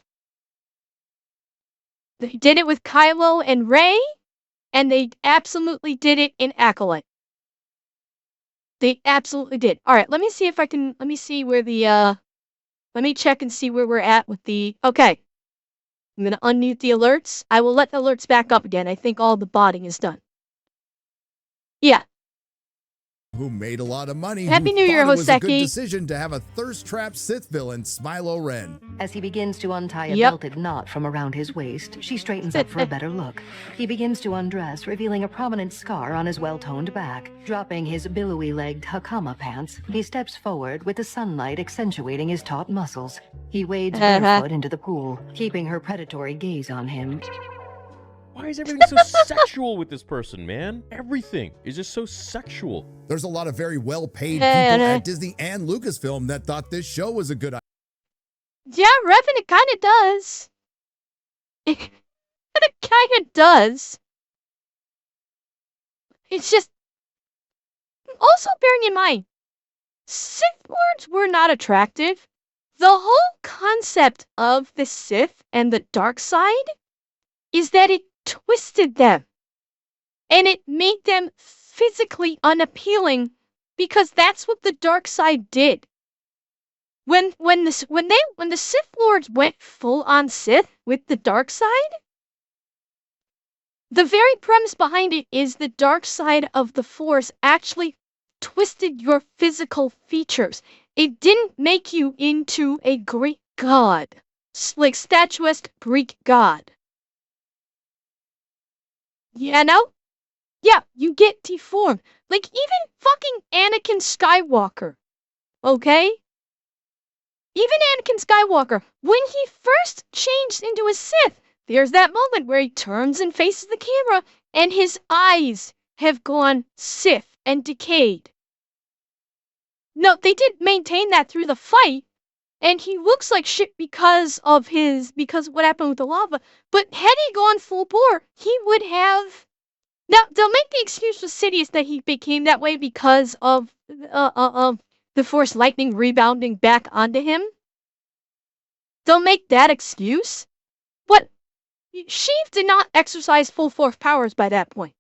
They did it with Kylo and Rey, and they absolutely did it in Acolyte. They absolutely did. All right, let me see if I can, let me see where the, let me check and see where we're at with the, okay. I'm gonna unmute the alerts. I will let the alerts back up again. I think all the botting is done. Yeah. Who made a lot of money. Happy New Year, Hoseki. It was a good Hoseki. decision to have a thirst-trapped Sith villain, Smilo Ren. As he begins to untie a belted knot from around his waist, she straightens up for a better look. He begins to undress, revealing a prominent scar on his well-toned back. Dropping his billowy-legged hakama pants, he steps forward with the sunlight accentuating his taut muscles. He wades barefoot into the pool, keeping her predatory gaze on him. Why is everything so sexual with this person, man? Everything is just so sexual. There's a lot of very well-paid people at Disney and Lucasfilm that thought this show was a good idea. Yeah, Revan, it kind of does. It kind of does. It's just... Also bearing in mind, Sith Lords were not attractive. The whole concept of the Sith and the dark side is that it twisted them. And it made them physically unappealing because that's what the dark side did. When the Sith Lords went full on Sith with the dark side, the very premise behind it is the dark side of the Force actually twisted your physical features. It didn't make you into a Greek god, like statuesque Greek god. You know? Yeah, you get deformed. Like even fucking Anakin Skywalker. Okay? Even Anakin Skywalker, when he first changed into a Sith, there's that moment where he turns and faces the camera and his eyes have gone Sith and decayed. No, they did maintain that through the fight, and he looks like shit because of what happened with the lava. But had he gone full bore, he would have... Now, they'll make the excuse for Sidious that he became that way because of the Force lightning rebounding back onto him. They'll make that excuse. But Sheev did not exercise full Force powers by that point.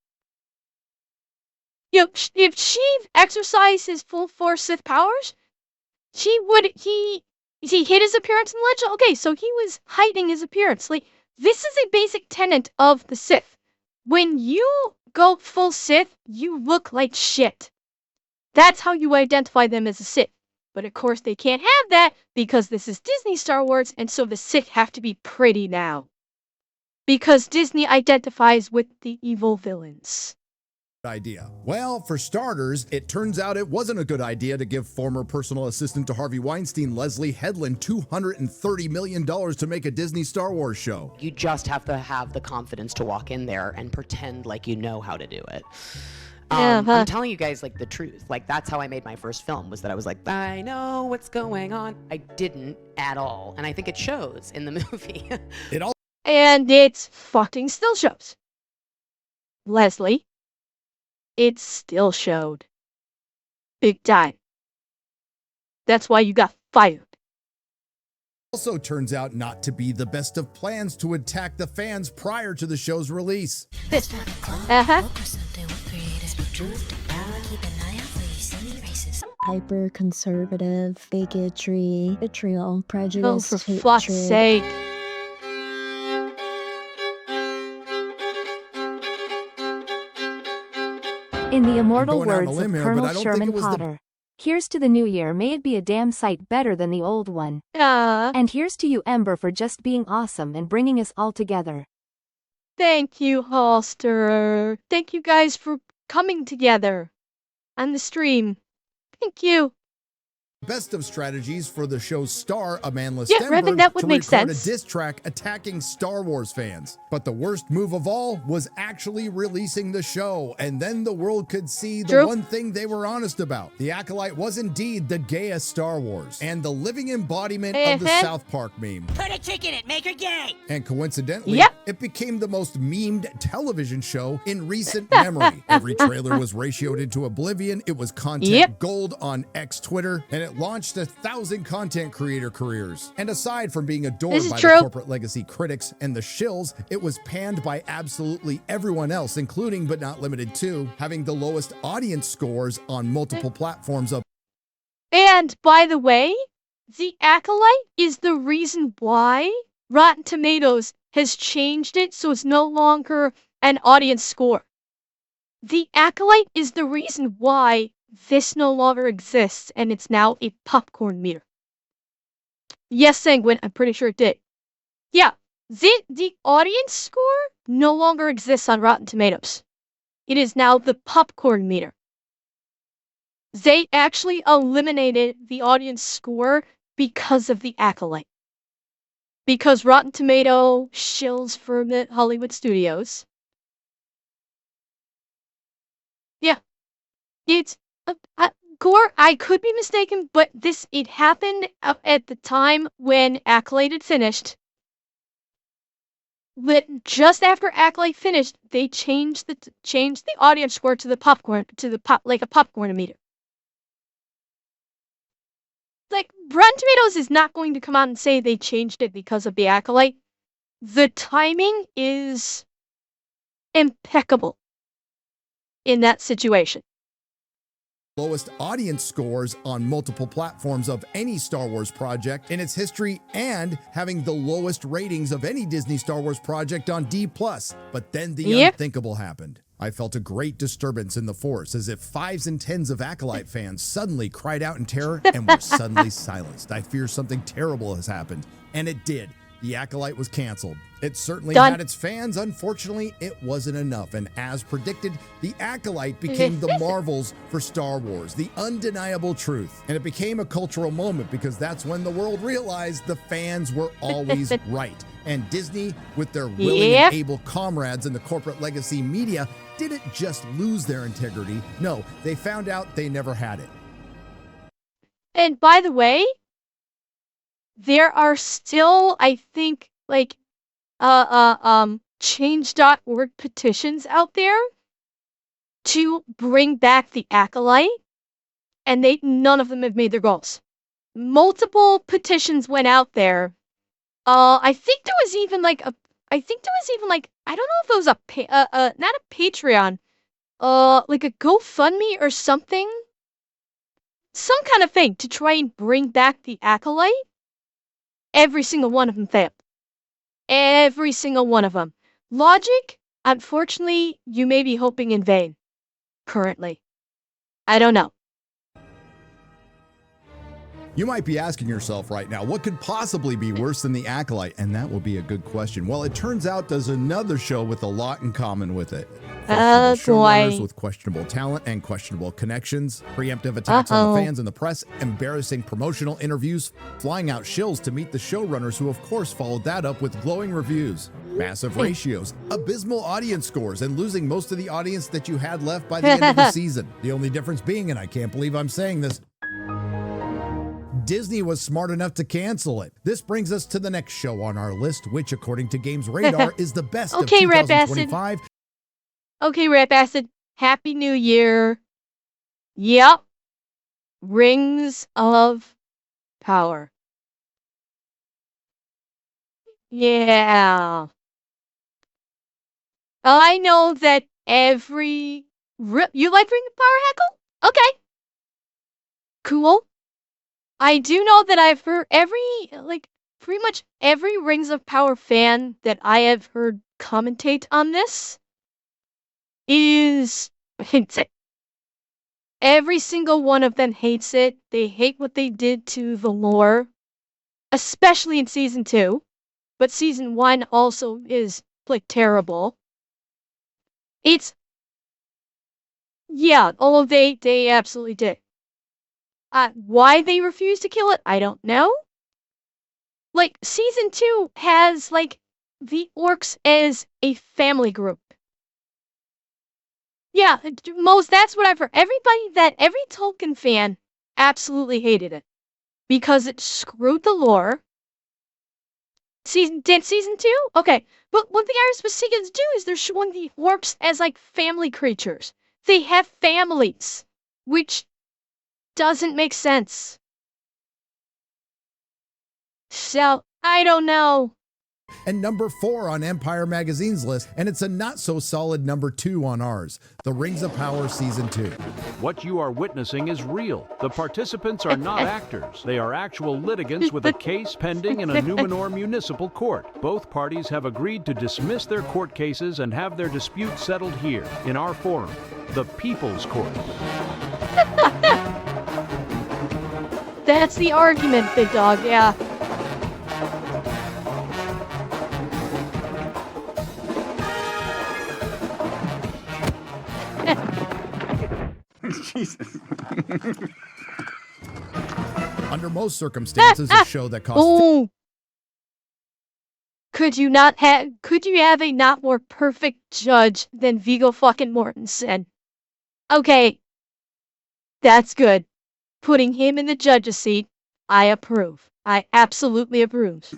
You know, if Sheev exercised his full Force Sith powers, he hid his appearance in the legend. Okay, so he was hiding his appearance. Like, this is a basic tenet of the Sith. When you go full Sith, you look like shit. That's how you identify them as a Sith. But of course they can't have that because this is Disney Star Wars, and so the Sith have to be pretty now. Because Disney identifies with the evil villains. idea? Well, for starters, it turns out it wasn't a good idea to give former personal assistant to Harvey Weinstein, Leslie Headland, $230 million to make a Disney Star Wars show. You just have to have the confidence to walk in there and pretend like you know how to do it. I'm telling you guys, like, the truth. Like, that's how I made my first film, was that I was like, I know what's going on. I didn't at all. And I think it shows in the movie. And it fucking still shows. Leslie, it still showed. Big time. That's why you got fired. Also turns out not to be the best of plans to attack the fans prior to the show's release. Hyper-conservative, bigotry, vitriol, prejudice, oh, for fuck's sake. In the immortal words of Colonel Sherman Potter, here's to the new year, may it be a damn sight better than the old one. And here's to you, Ember, for just being awesome and bringing us all together. Thank you, Holster. Thank you guys for coming together on the stream. Thank you. Best of strategies for the show's star, Amandla Yeah, Stenberg, Revan, that would to make record sense. a diss track attacking Star Wars fans. But the worst move of all was actually releasing the show, and then the world could see the one thing they were honest about. The Acolyte was indeed the gayest Star Wars, and the living embodiment of the South Park meme. Put a chick in it, make her gay. And coincidentally, it became the most memed television show in recent memory. Every trailer was ratioed into oblivion. It was content gold on X Twitter, and it launched 1,000 content creator careers. And aside from being adored by the corporate legacy critics and the shills, it was panned by absolutely everyone else, including but not limited to having the lowest audience scores on multiple platforms of. And by the way, the Acolyte is the reason why Rotten Tomatoes has changed it so it's no longer an audience score. The Acolyte is the reason why this no longer exists, and it's now a popcorn meter. Yes, Sanguine, I'm pretty sure it did. Yeah, the audience score no longer exists on Rotten Tomatoes. It is now the popcorn meter. They actually eliminated the audience score because of the Acolyte. Because Rotten Tomato shills for the Hollywood studios. Yeah. It's Gore, I could be mistaken, but it happened at the time when Acolyte had finished. But just after Acolyte finished, they changed the audience score to the popcorn like a popcorn meter. Like, Rotten Tomatoes is not going to come out and say they changed it because of the Acolyte. The timing is impeccable in that situation. Lowest audience scores on multiple platforms of any Star Wars project in its history, and having the lowest ratings of any Disney Star Wars project on D+. But then the unthinkable happened. I felt a great disturbance in the Force, as if 5s and 10s of Acolyte fans suddenly cried out in terror and were suddenly silenced. I fear something terrible has happened. And it did. The Acolyte was canceled. It certainly had its fans. Unfortunately, it wasn't enough. And as predicted, the Acolyte became the Marvels for Star Wars, the undeniable truth. And it became a cultural moment because that's when the world realized the fans were always right. And Disney, with their willing and able comrades in the corporate legacy media, didn't just lose their integrity. No, they found out they never had it. And by the way, there are still, I think, like, change.org petitions out there to bring back the Acolyte, and none of them have made their goals. Multiple petitions went out there. I think there was even like I don't know if it was not a Patreon, like a GoFundMe or something, some kind of thing to try and bring back the Acolyte. Every single one of them failed. Every single one of them. Logic, unfortunately, you may be hoping in vain. Currently. I don't know. You might be asking yourself right now, what could possibly be worse than The Acolyte? And that will be a good question. Well, it turns out there's another show with a lot in common with it. Showrunners with questionable talent and questionable connections, preemptive attacks on the fans and the press, embarrassing promotional interviews, flying out shills to meet the showrunners who of course followed that up with glowing reviews, massive ratios, abysmal audience scores, and losing most of the audience that you had left by the end of the season. The only difference being, and I can't believe I'm saying this, Disney was smart enough to cancel it. This brings us to the next show on our list, which according to Games Radar is the best of 2025. Okay, Rap Acid. Happy New Year. Yep. Rings of Power. Yeah. I know that you like Ring of Power, Heckle? Okay. Cool. I do know that I've heard pretty much every Rings of Power fan that I have heard commentate on this hates it. Every single one of them hates it. They hate what they did to the lore, especially in season 2. But season 1 also is terrible. They absolutely did. Why they refuse to kill it, I don't know. Season 2 has the orcs as a family group. Yeah, that's what I've heard. Every Tolkien fan absolutely hated it because it screwed the lore. Season 2? Okay. But what the Irish was seeking to do is they're showing the orcs as family creatures. They have families, which doesn't make sense. So, I don't know. And number 4 on Empire Magazine's list, and it's a not-so-solid number 2 on ours, The Rings of Power Season 2. What you are witnessing is real. The participants are not actors. They are actual litigants with a case pending in a Numenor municipal court. Both parties have agreed to dismiss their court cases and have their dispute settled here, in our forum, the People's Court. That's the argument, big dog, yeah. Jesus. Under most circumstances, a show that costs... Could you have a not more perfect judge than Viggo fucking Mortensen? Okay. That's good. Putting him in the judge's seat, I approve. I absolutely approve.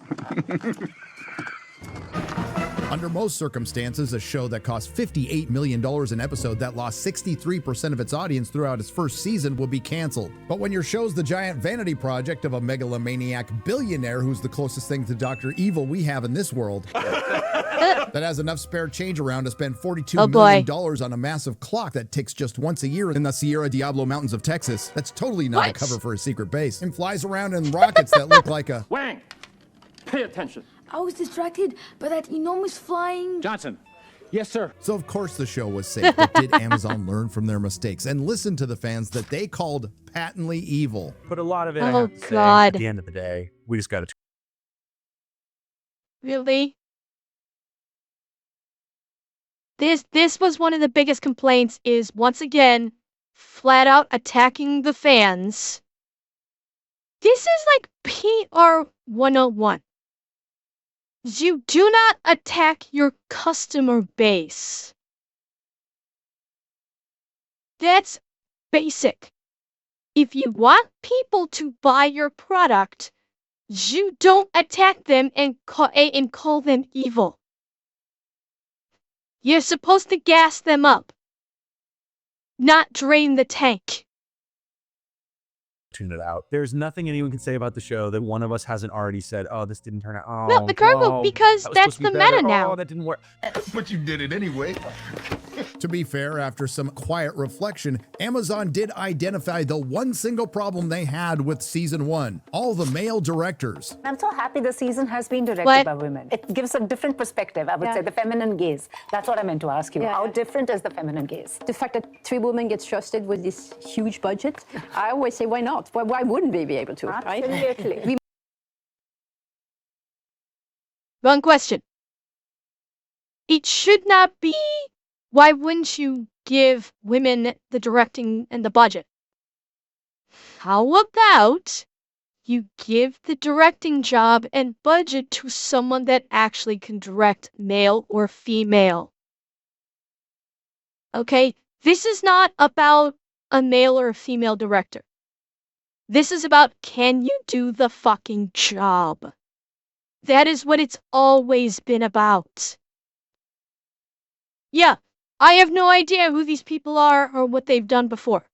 Under most circumstances, a show that cost $58 million an episode that lost 63% of its audience throughout its first season will be canceled. But when your show's the giant vanity project of a megalomaniac billionaire who's the closest thing to Dr. Evil we have in this world, that has enough spare change around to spend $42 million on a massive clock that ticks just once a year in the Sierra Diablo Mountains of Texas, that's totally not a cover for a secret base, and flies around in rockets that look like a... Wang! Pay attention. I was distracted by that enormous flying... Johnson. Yes, sir. So of course the show was safe, but did Amazon learn from their mistakes and listen to the fans that they called patently evil? But a lot of it, Oh, I have to say, God. at the end of the day, we just got to... Really? This was one of the biggest complaints is, once again, flat out attacking the fans. This is like PR 101. You do not attack your customer base. That's basic. If you want people to buy your product, you don't attack them and call them evil. You're supposed to gas them up, not drain the tank. Tune it out. There's nothing anyone can say about the show that one of us hasn't already said, oh, this didn't turn out. Oh, No, the Gargoyle, because that was that's supposed to the be better. meta now. Oh, that didn't work. But you did it anyway. To be fair, after some quiet reflection, Amazon did identify the one single problem they had with season 1, all the male directors. I'm so happy the season has been directed by women. It gives a different perspective, I would say, the feminine gaze. That's what I meant to ask you. How different is the feminine gaze? The fact that 3 women get trusted with this huge budget, I always say, why not? Why wouldn't we be able to, right? Absolutely. Wrong question. It should not be, why wouldn't you give women the directing and the budget? How about you give the directing job and budget to someone that actually can direct, male or female? Okay, this is not about a male or a female director. This is about, can you do the fucking job? That is what it's always been about. Yeah, I have no idea who these people are or what they've done before.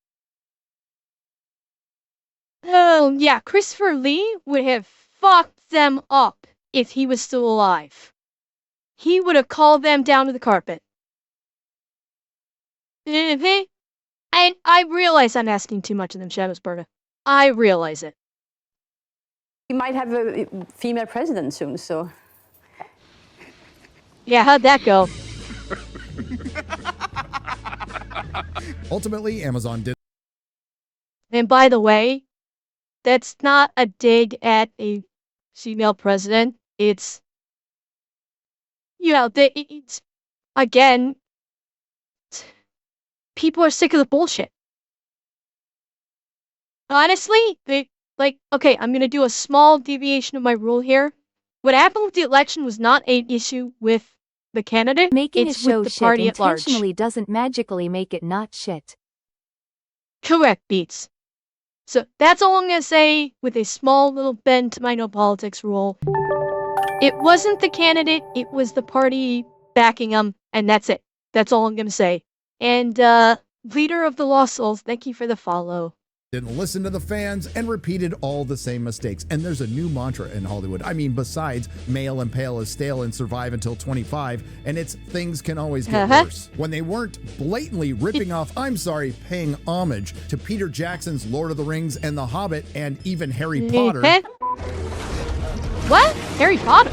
Oh, yeah, Christopher Lee would have fucked them up if he was still alive. He would have called them down to the carpet. And I realize I'm asking too much of them, Shadowsburger. I realize it. We might have a female president soon, so... Yeah, how'd that go? Ultimately, Amazon did. And by the way, that's not a dig at a female president. It's, you know, it's, again, people are sick of the bullshit. Honestly, okay, I'm gonna do a small deviation of my rule here. What happened with the election was not an issue with the candidate. Making it's a show with the shit party at large. intentionally doesn't magically make it not shit. Correct, Beats. So that's all I'm gonna say with a small little bend to my no politics rule. It wasn't the candidate, it was the party backing him, and that's it. That's all I'm gonna say. And leader of the Lost Souls, thank you for the follow. Didn't listen to the fans and repeated all the same mistakes. And there's a new mantra in Hollywood. I mean, besides male and pale is stale and survive until 25, and it's things can always get worse. When they weren't blatantly ripping off, I'm sorry, paying homage to Peter Jackson's Lord of the Rings and The Hobbit and even Harry Potter. What? Harry Potter?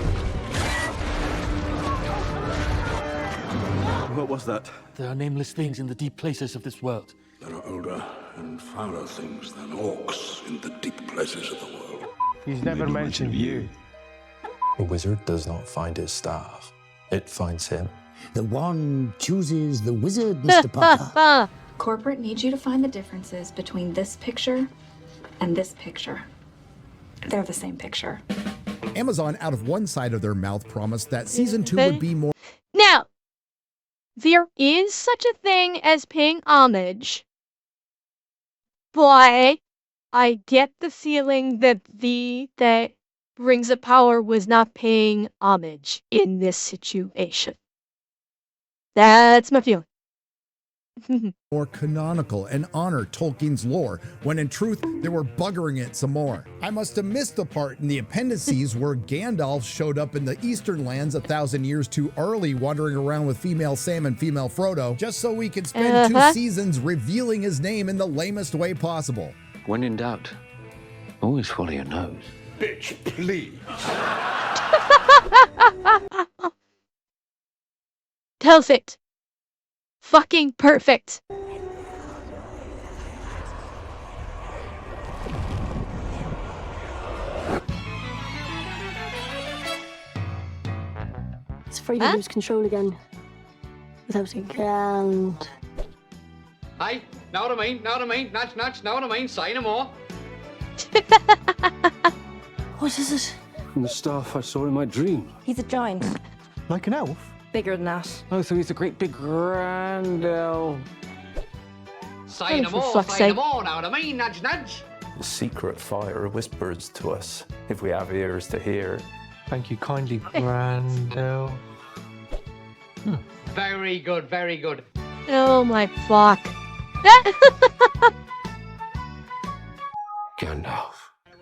What was that? There are nameless things in the deep places of this world. There are older and fouler things than orcs in the deep places of the world. He's never mentioned you. A wizard does not find his staff. It finds him. The wand chooses the wizard, Mr. Potter. Corporate needs you to find the differences between this picture and this picture. They're the same picture. Amazon, out of one side of their mouth, promised that season 2 would be more. Now, there is such a thing as paying homage, but I get the feeling that that Rings of Power was not paying homage in this situation. That's my feeling. More canonical and honor Tolkien's lore, when in truth they were buggering it some more. I must have missed the part in the appendices where Gandalf showed up in the Eastern lands 1,000 years too early, wandering around with female Sam and female Frodo, just so we could spend 2 seasons revealing his name in the lamest way possible. When in doubt, always follow your nose. Bitch, please. Perfect. Fucking perfect. It's afraid to lose control again. Without a ground. Hey, know what I mean? Know what I mean? Nudge, nudge, know what I mean? Say no more. What is it? From the staff I saw in my dream. He's a giant. Like an elf? Bigger than that. Oh, so he's a great big grand elf. Say no for more, fuck's say no sake. more, know what I mean? Nudge, nudge. The secret fire whispers to us if we have ears to hear. Thank you kindly, Grandel. Very good, very good. Oh my fuck. Gandalf.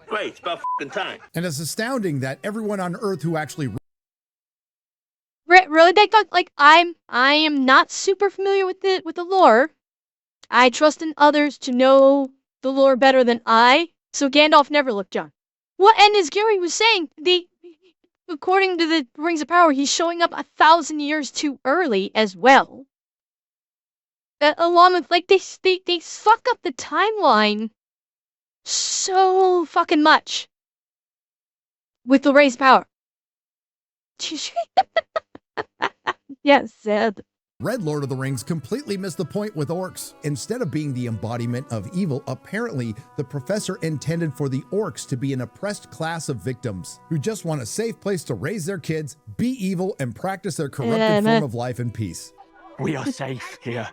Great, it's about time. And it's astounding that everyone on Earth who actually Really? they got, like, I am not super familiar with the lore. I trust in others to know the lore better than I, so Gandalf never looked young. Well, and as Gary was saying, according to the Rings of Power, he's showing up 1,000 years too early as well. Along with, like, they fuck up the timeline so fucking much with the Rings of Power. Yes, Zed. Red Lord of the Rings completely missed the point with orcs. Instead of being the embodiment of evil, apparently the professor intended for the orcs to be an oppressed class of victims who just want a safe place to raise their kids, be evil, and practice their corrupted form of life in peace. We are safe here.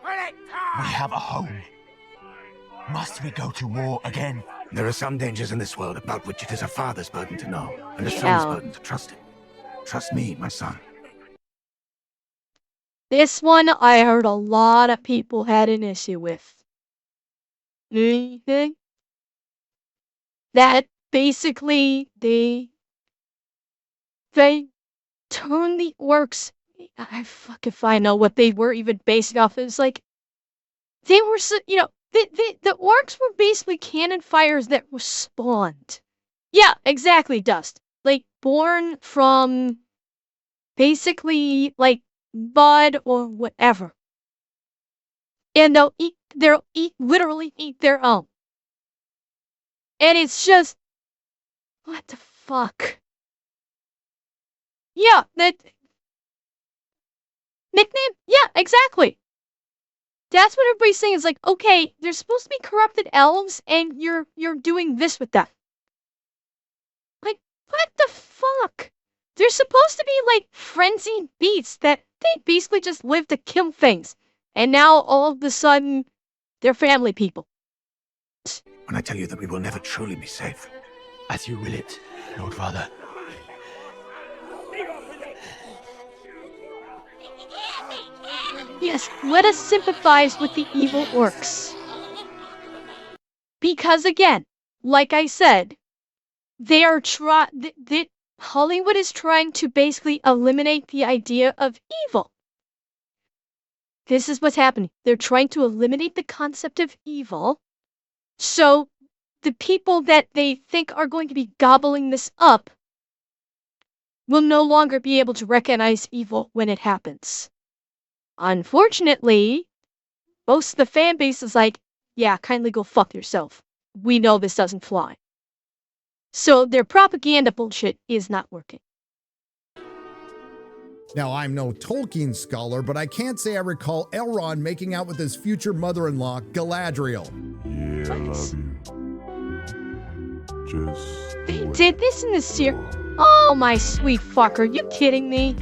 We have a home. Must we go to war again? There are some dangers in this world about which it is a father's burden to know, and a son's burden to trust him. Trust me, my son. This one I heard a lot of people had an issue with. That basically they turned the orcs. I fuck if I know what they were even based off. It's like they were, the orcs were basically cannon fires that were spawned. Yeah, exactly, Dust. Like born from basically like mud or whatever. And they'll literally eat their own. And it's just, what the fuck? Yeah, that nickname? Yeah, exactly. That's what everybody's saying. Is like, okay, they're supposed to be corrupted elves, and you're doing this with them. Like, what the fuck? They're supposed to be like frenzied beasts that they basically just live to kill things. And now all of a sudden, they're family people. When I tell you that we will never truly be safe. As you will it, Lord Father. Yes, let us sympathize with the evil orcs. Because again, like I said, they are Hollywood is trying to basically eliminate the idea of evil. This is what's happening. They're trying to eliminate the concept of evil. So the people that they think are going to be gobbling this up will no longer be able to recognize evil when it happens. Unfortunately, most of the fan base is like, yeah, kindly go fuck yourself. We know this doesn't fly. So their propaganda bullshit is not working. Now, I'm no Tolkien scholar, but I can't say I recall Elrond making out with his future mother-in-law, Galadriel. Yeah, I love you. Just They did this in the series. Oh, my sweet fuck, are you kidding me?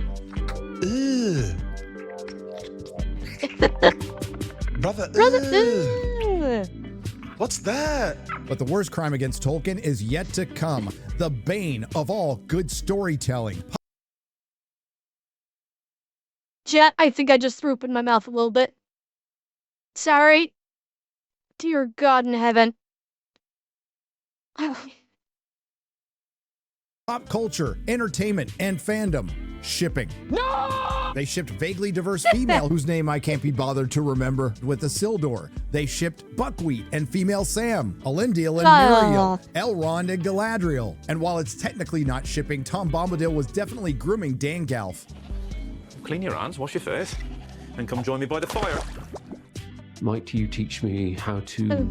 Brother, what's that? But the worst crime against Tolkien is yet to come. The bane of all good storytelling. Jet, I think I just threw up in my mouth a little bit. Sorry. Dear God in heaven. Pop culture, entertainment, and fandom. Shipping. No! They shipped vaguely diverse female whose name I can't be bothered to remember with Isildur. They shipped Buckwheat and female Sam, Elendil and Miriel, Elrond and Galadriel. And while it's technically not shipping, Tom Bombadil was definitely grooming Dangalf. Clean your hands, wash your face, and come join me by the fire. Might you teach me how to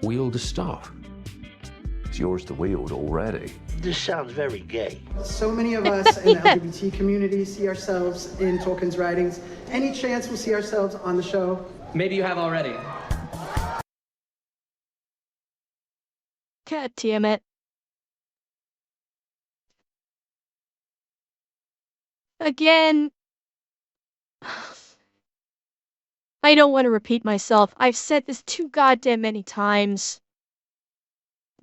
wield a staff? It's yours to wield already. This sounds very gay. So many of us in the LGBT community see ourselves in Tolkien's writings. Any chance we'll see ourselves on the show? Maybe you have already. God damn it. Again, I don't want to repeat myself. I've said this too goddamn many times.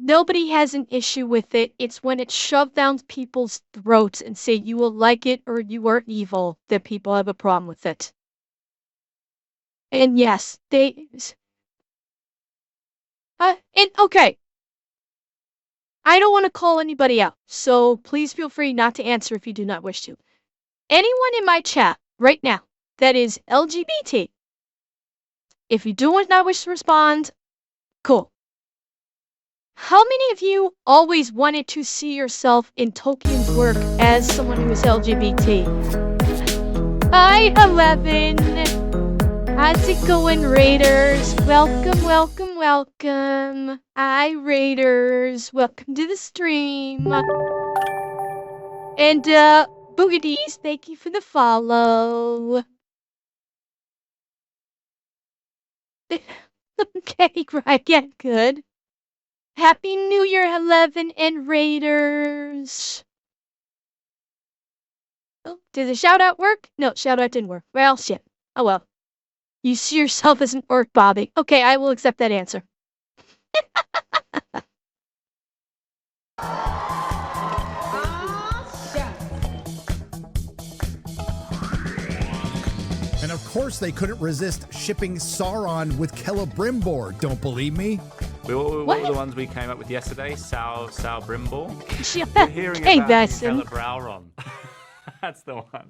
Nobody has an issue with it. It's when it's shoved down people's throats and say you will like it or you are evil that people have a problem with it. And yes, okay. I don't want to call anybody out, so please feel free not to answer if you do not wish to. anyone in my chat right now that is LGBT, if you do not wish to respond, cool. How many of you always wanted to see yourself in Tolkien's work as someone who is LGBT? Hi, 11. How's it going, Raiders? Welcome, welcome, welcome. Hi, Raiders. Welcome to the stream. And, Boogadis, thank you for the follow. Okay, right, yeah, good. Happy New Year, 11 and Raiders. Oh, did the shout-out work? No, shout-out didn't work. Well, shit. Oh, well. You see yourself as an orc, Bobby. Okay, I will accept that answer. And of course they couldn't resist shipping Sauron with Celebrimbor. Don't believe me? What were the ones we came up with yesterday? Sal Brimbor? Yeah. Hearing Hey, about Bassin. Celebrauron. That's the one.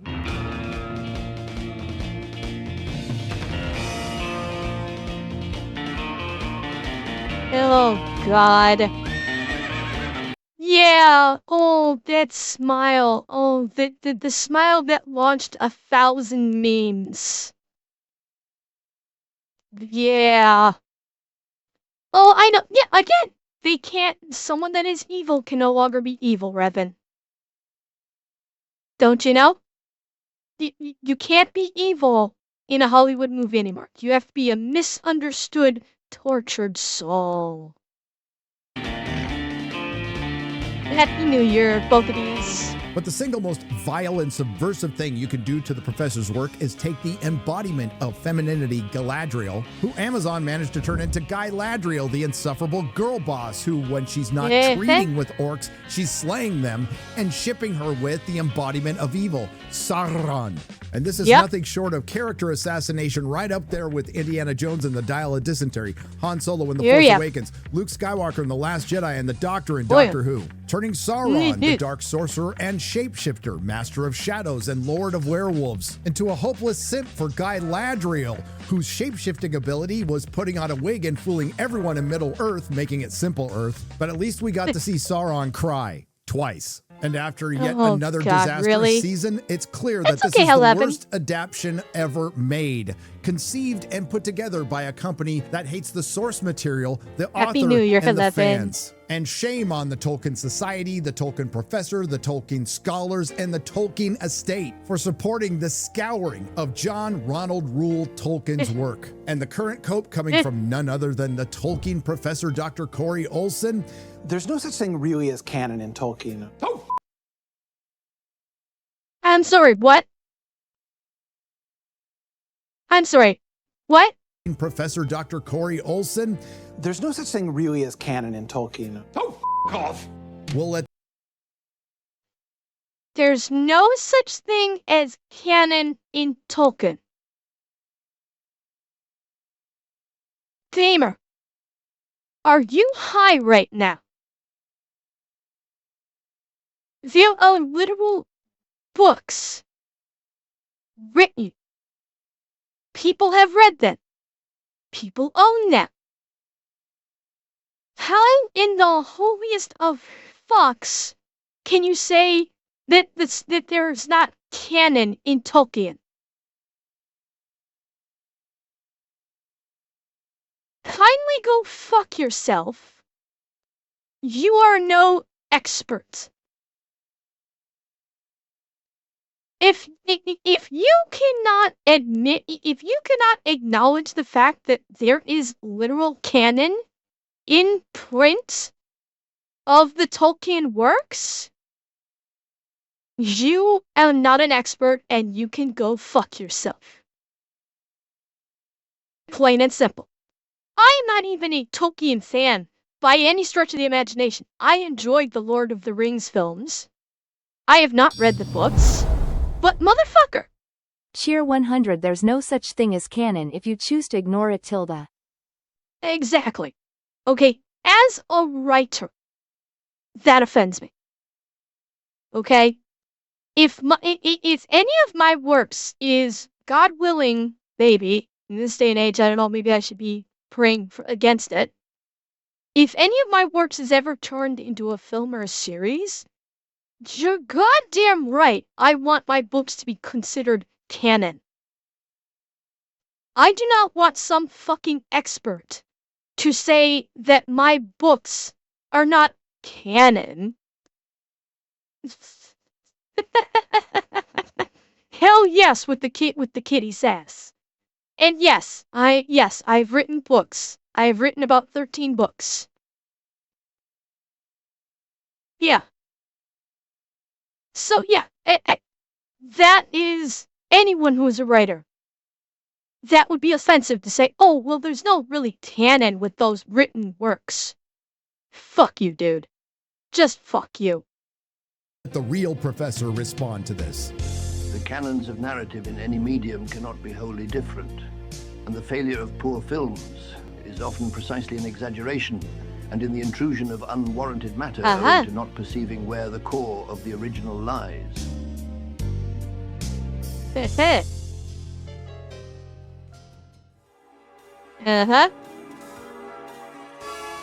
Oh, God. Yeah. Oh, that smile. Oh, the smile that launched 1,000 memes. Yeah. Oh, I know. Yeah, again, they can't. Someone that is evil can no longer be evil, Revan. Don't you know? You can't be evil in a Hollywood movie anymore. You have to be a misunderstood, tortured soul. Happy New Year, both of these. But the single most vile and subversive thing you can do to the professor's work is take the embodiment of femininity, Galadriel, who Amazon managed to turn into Guy Ladriel, the insufferable girl boss, who, when she's not treating with orcs, she's slaying them and shipping her with the embodiment of evil, Sauron. And this is nothing short of character assassination, right up there with Indiana Jones and the Dial of Dysentery, Han Solo in The Force Awakens, Luke Skywalker in The Last Jedi, and the Doctor in Doctor Who. Turning Sauron, the dark sorcerer and shapeshifter, master of shadows and lord of werewolves, into a hopeless simp for Guy Ladriel, whose shapeshifting ability was putting on a wig and fooling everyone in Middle Earth, making it Simple Earth. But at least we got to see Sauron cry twice. And after yet another disastrous season, it's clear that this is the worst adaptation ever made. Conceived and put together by a company that hates the source material, the author, and the fans. And shame on the Tolkien Society, the Tolkien Professor, the Tolkien Scholars, and the Tolkien Estate for supporting the scouring of John Ronald Reuel Tolkien's work. And the current cope coming from none other than the Tolkien Professor Dr. Corey Olsen. There's no such thing really as canon in Tolkien. Oh! I'm sorry, what? I'm sorry, what? Professor Dr. Corey Olsen. There's no such thing really as canon in Tolkien. Oh, off. We'll let. There's no such thing as canon in Tolkien. Gamer, are you high right now? There are literal books written. People have read them. People own them. How in the holiest of fucks can you say that there's not canon in Tolkien? Kindly go fuck yourself. You are no expert. If you cannot admit, if you cannot acknowledge the fact that there is literal canon in print of the Tolkien works, you are not an expert and you can go fuck yourself. Plain and simple. I am not even a Tolkien fan by any stretch of the imagination. I enjoyed the Lord of the Rings films. I have not read the books. But motherfucker! Cheer 100. There's no such thing as canon if you choose to ignore it, Tilda. Exactly. Okay, as a writer, that offends me. Okay? if any of my works is, God willing, baby, in this day and age, I don't know, maybe I should be praying against it. If any of my works is ever turned into a film or a series, you're goddamn right, I want my books to be considered canon. I do not want some fucking expert to say that my books are not canon. Hell yes, with the kitty sass. And yes, I've written books. I've written about 13 books. Yeah. So yeah, that is anyone who is a writer. That would be offensive to say, oh, well, there's no really canon with those written works. Fuck you, dude. Just fuck you. The real professor respond to this. The canons of narrative in any medium cannot be wholly different, and the failure of poor films is often precisely an exaggeration and in the intrusion of unwarranted matter owing to not perceiving where the core of the original lies.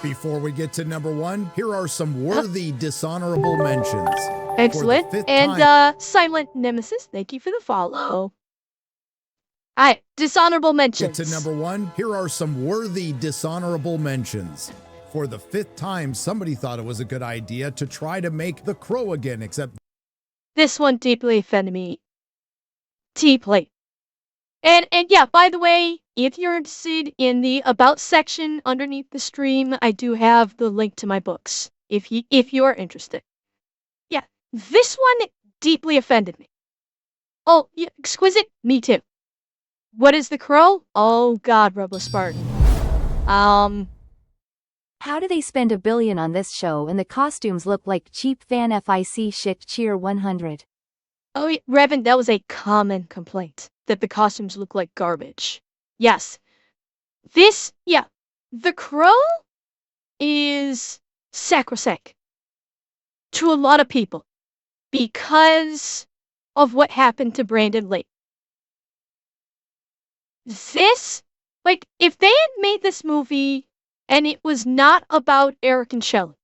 Before we get to number 1, here are some worthy dishonorable mentions. Excellent. And Silent Nemesis, thank you for the follow. Alright, dishonorable mentions. Get to number 1, here are some worthy dishonorable mentions. For the 5th time, somebody thought it was a good idea to try to make The Crow again, except this one deeply offended me. Deeply. And yeah, by the way, if you're interested in the About section underneath the stream, I do have the link to my books, if you are interested. Yeah, this one deeply offended me. Oh, yeah, Exquisite? Me too. What is The Crow? Oh god, Rebel Spartan. How do they spend $1 billion on this show and the costumes look like cheap fan FIC shit? Cheer 100. Oh, yeah, Revan, that was a common complaint, that the costumes look like garbage. Yes. The Crow is sacrosanct to a lot of people because of what happened to Brandon Lee. If they had made this movie and it was not about Eric and Shelley,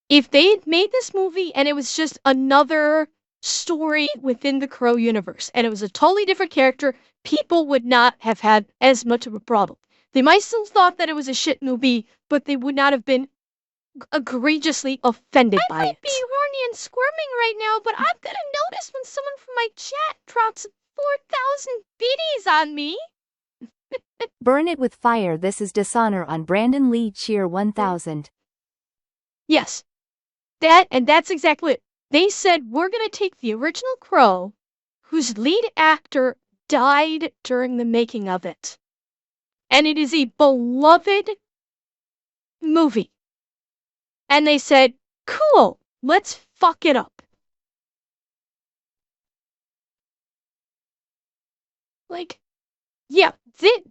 if they had made this movie and it was just another story within the Crow universe, and it was a totally different character, people would not have had as much of a problem. They might still thought that it was a shit movie, but they would not have been egregiously offended by it. I might be horny and squirming right now, but I'm gonna notice when someone from my chat drops 4,000 biddies on me. Burn it with fire. This is dishonor on Brandon Lee. Cheer 1000. Yes. That's exactly it. They said, we're going to take the original Crow, whose lead actor died during the making of it. And it is a beloved movie. And they said, cool, let's fuck it up.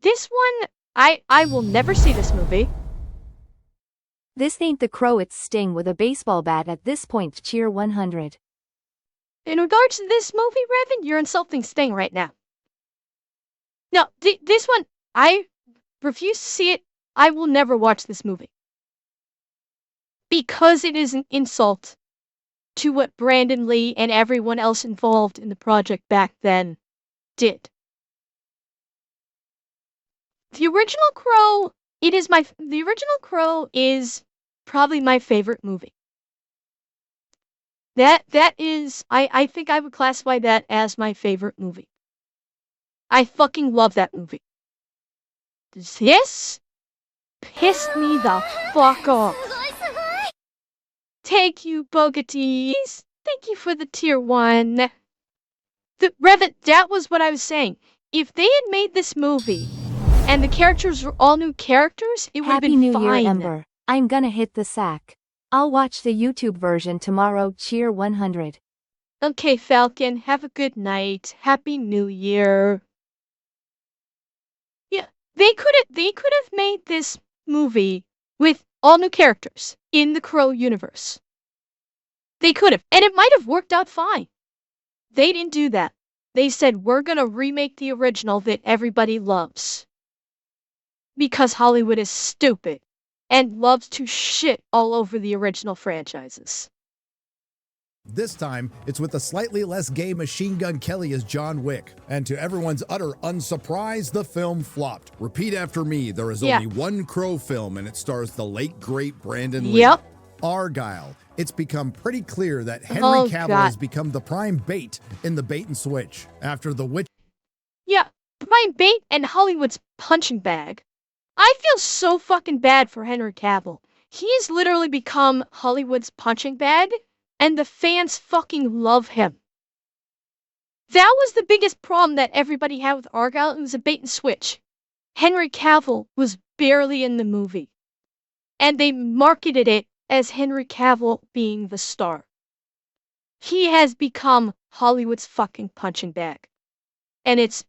This one, I will never see this movie. This ain't The Crow, it's Sting with a baseball bat at this point. Cheer 100. In regards to this movie, Revan, you're insulting Sting right now. No, this one, I refuse to see it. I will never watch this movie. Because it is an insult to what Brandon Lee and everyone else involved in the project back then did. The original Crow, the original Crow is probably my favorite movie. That is, I think I would classify that as my favorite movie. I fucking love that movie. This pissed me the fuck off. Thank you, Bogaties. Thank you for the tier 1. Revan, that was what I was saying. If they had made this movie and the characters were all new characters, it would have been Happy New fine. Year, Ember. I'm gonna hit the sack. I'll watch the YouTube version tomorrow. Cheer 100. Okay, Falcon, have a good night. Happy New Year. Yeah, they could have made this movie with all new characters in the Crow universe. They could have, and it might have worked out fine. They didn't do that. They said, we're gonna remake the original that everybody loves. Because Hollywood is stupid and loves to shit all over the original franchises. This time, it's with a slightly less gay Machine Gun Kelly as John Wick. And to everyone's utter unsurprise, the film flopped. Repeat after me, there is only one Crow film, and it stars the late, great Brandon Lee. Argyle. It's become pretty clear that Henry Cavill has become the prime bait in the bait and switch. After The Witch... Yeah, prime bait and Hollywood's punching bag. I feel so fucking bad for Henry Cavill. He's literally become Hollywood's punching bag. And the fans fucking love him. That was the biggest problem that everybody had with Argyle. It was a bait and switch. Henry Cavill was barely in the movie. And they marketed it as Henry Cavill being the star. He has become Hollywood's fucking punching bag. And it's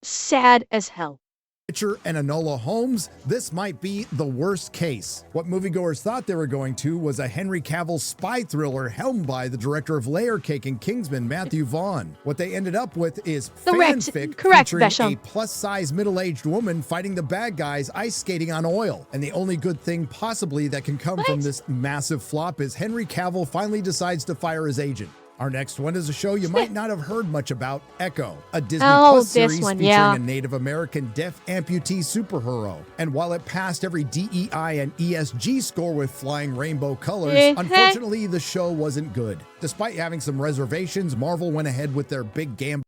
sad as hell. Witcher and Enola Holmes, this might be the worst case. What moviegoers thought they were going to was a Henry Cavill spy thriller helmed by the director of Layer Cake and Kingsman, Matthew Vaughn. What they ended up with is fanfic featuring a plus-size middle-aged woman fighting the bad guys ice skating on oil. And the only good thing possibly that can come from this massive flop is Henry Cavill finally decides to fire his agent. Our next one is a show you might not have heard much about, Echo, a Disney Plus series featuring a Native American deaf amputee superhero. And while it passed every DEI and ESG score with flying rainbow colors, unfortunately the show wasn't good. Despite having some reservations, Marvel went ahead with their big gamble.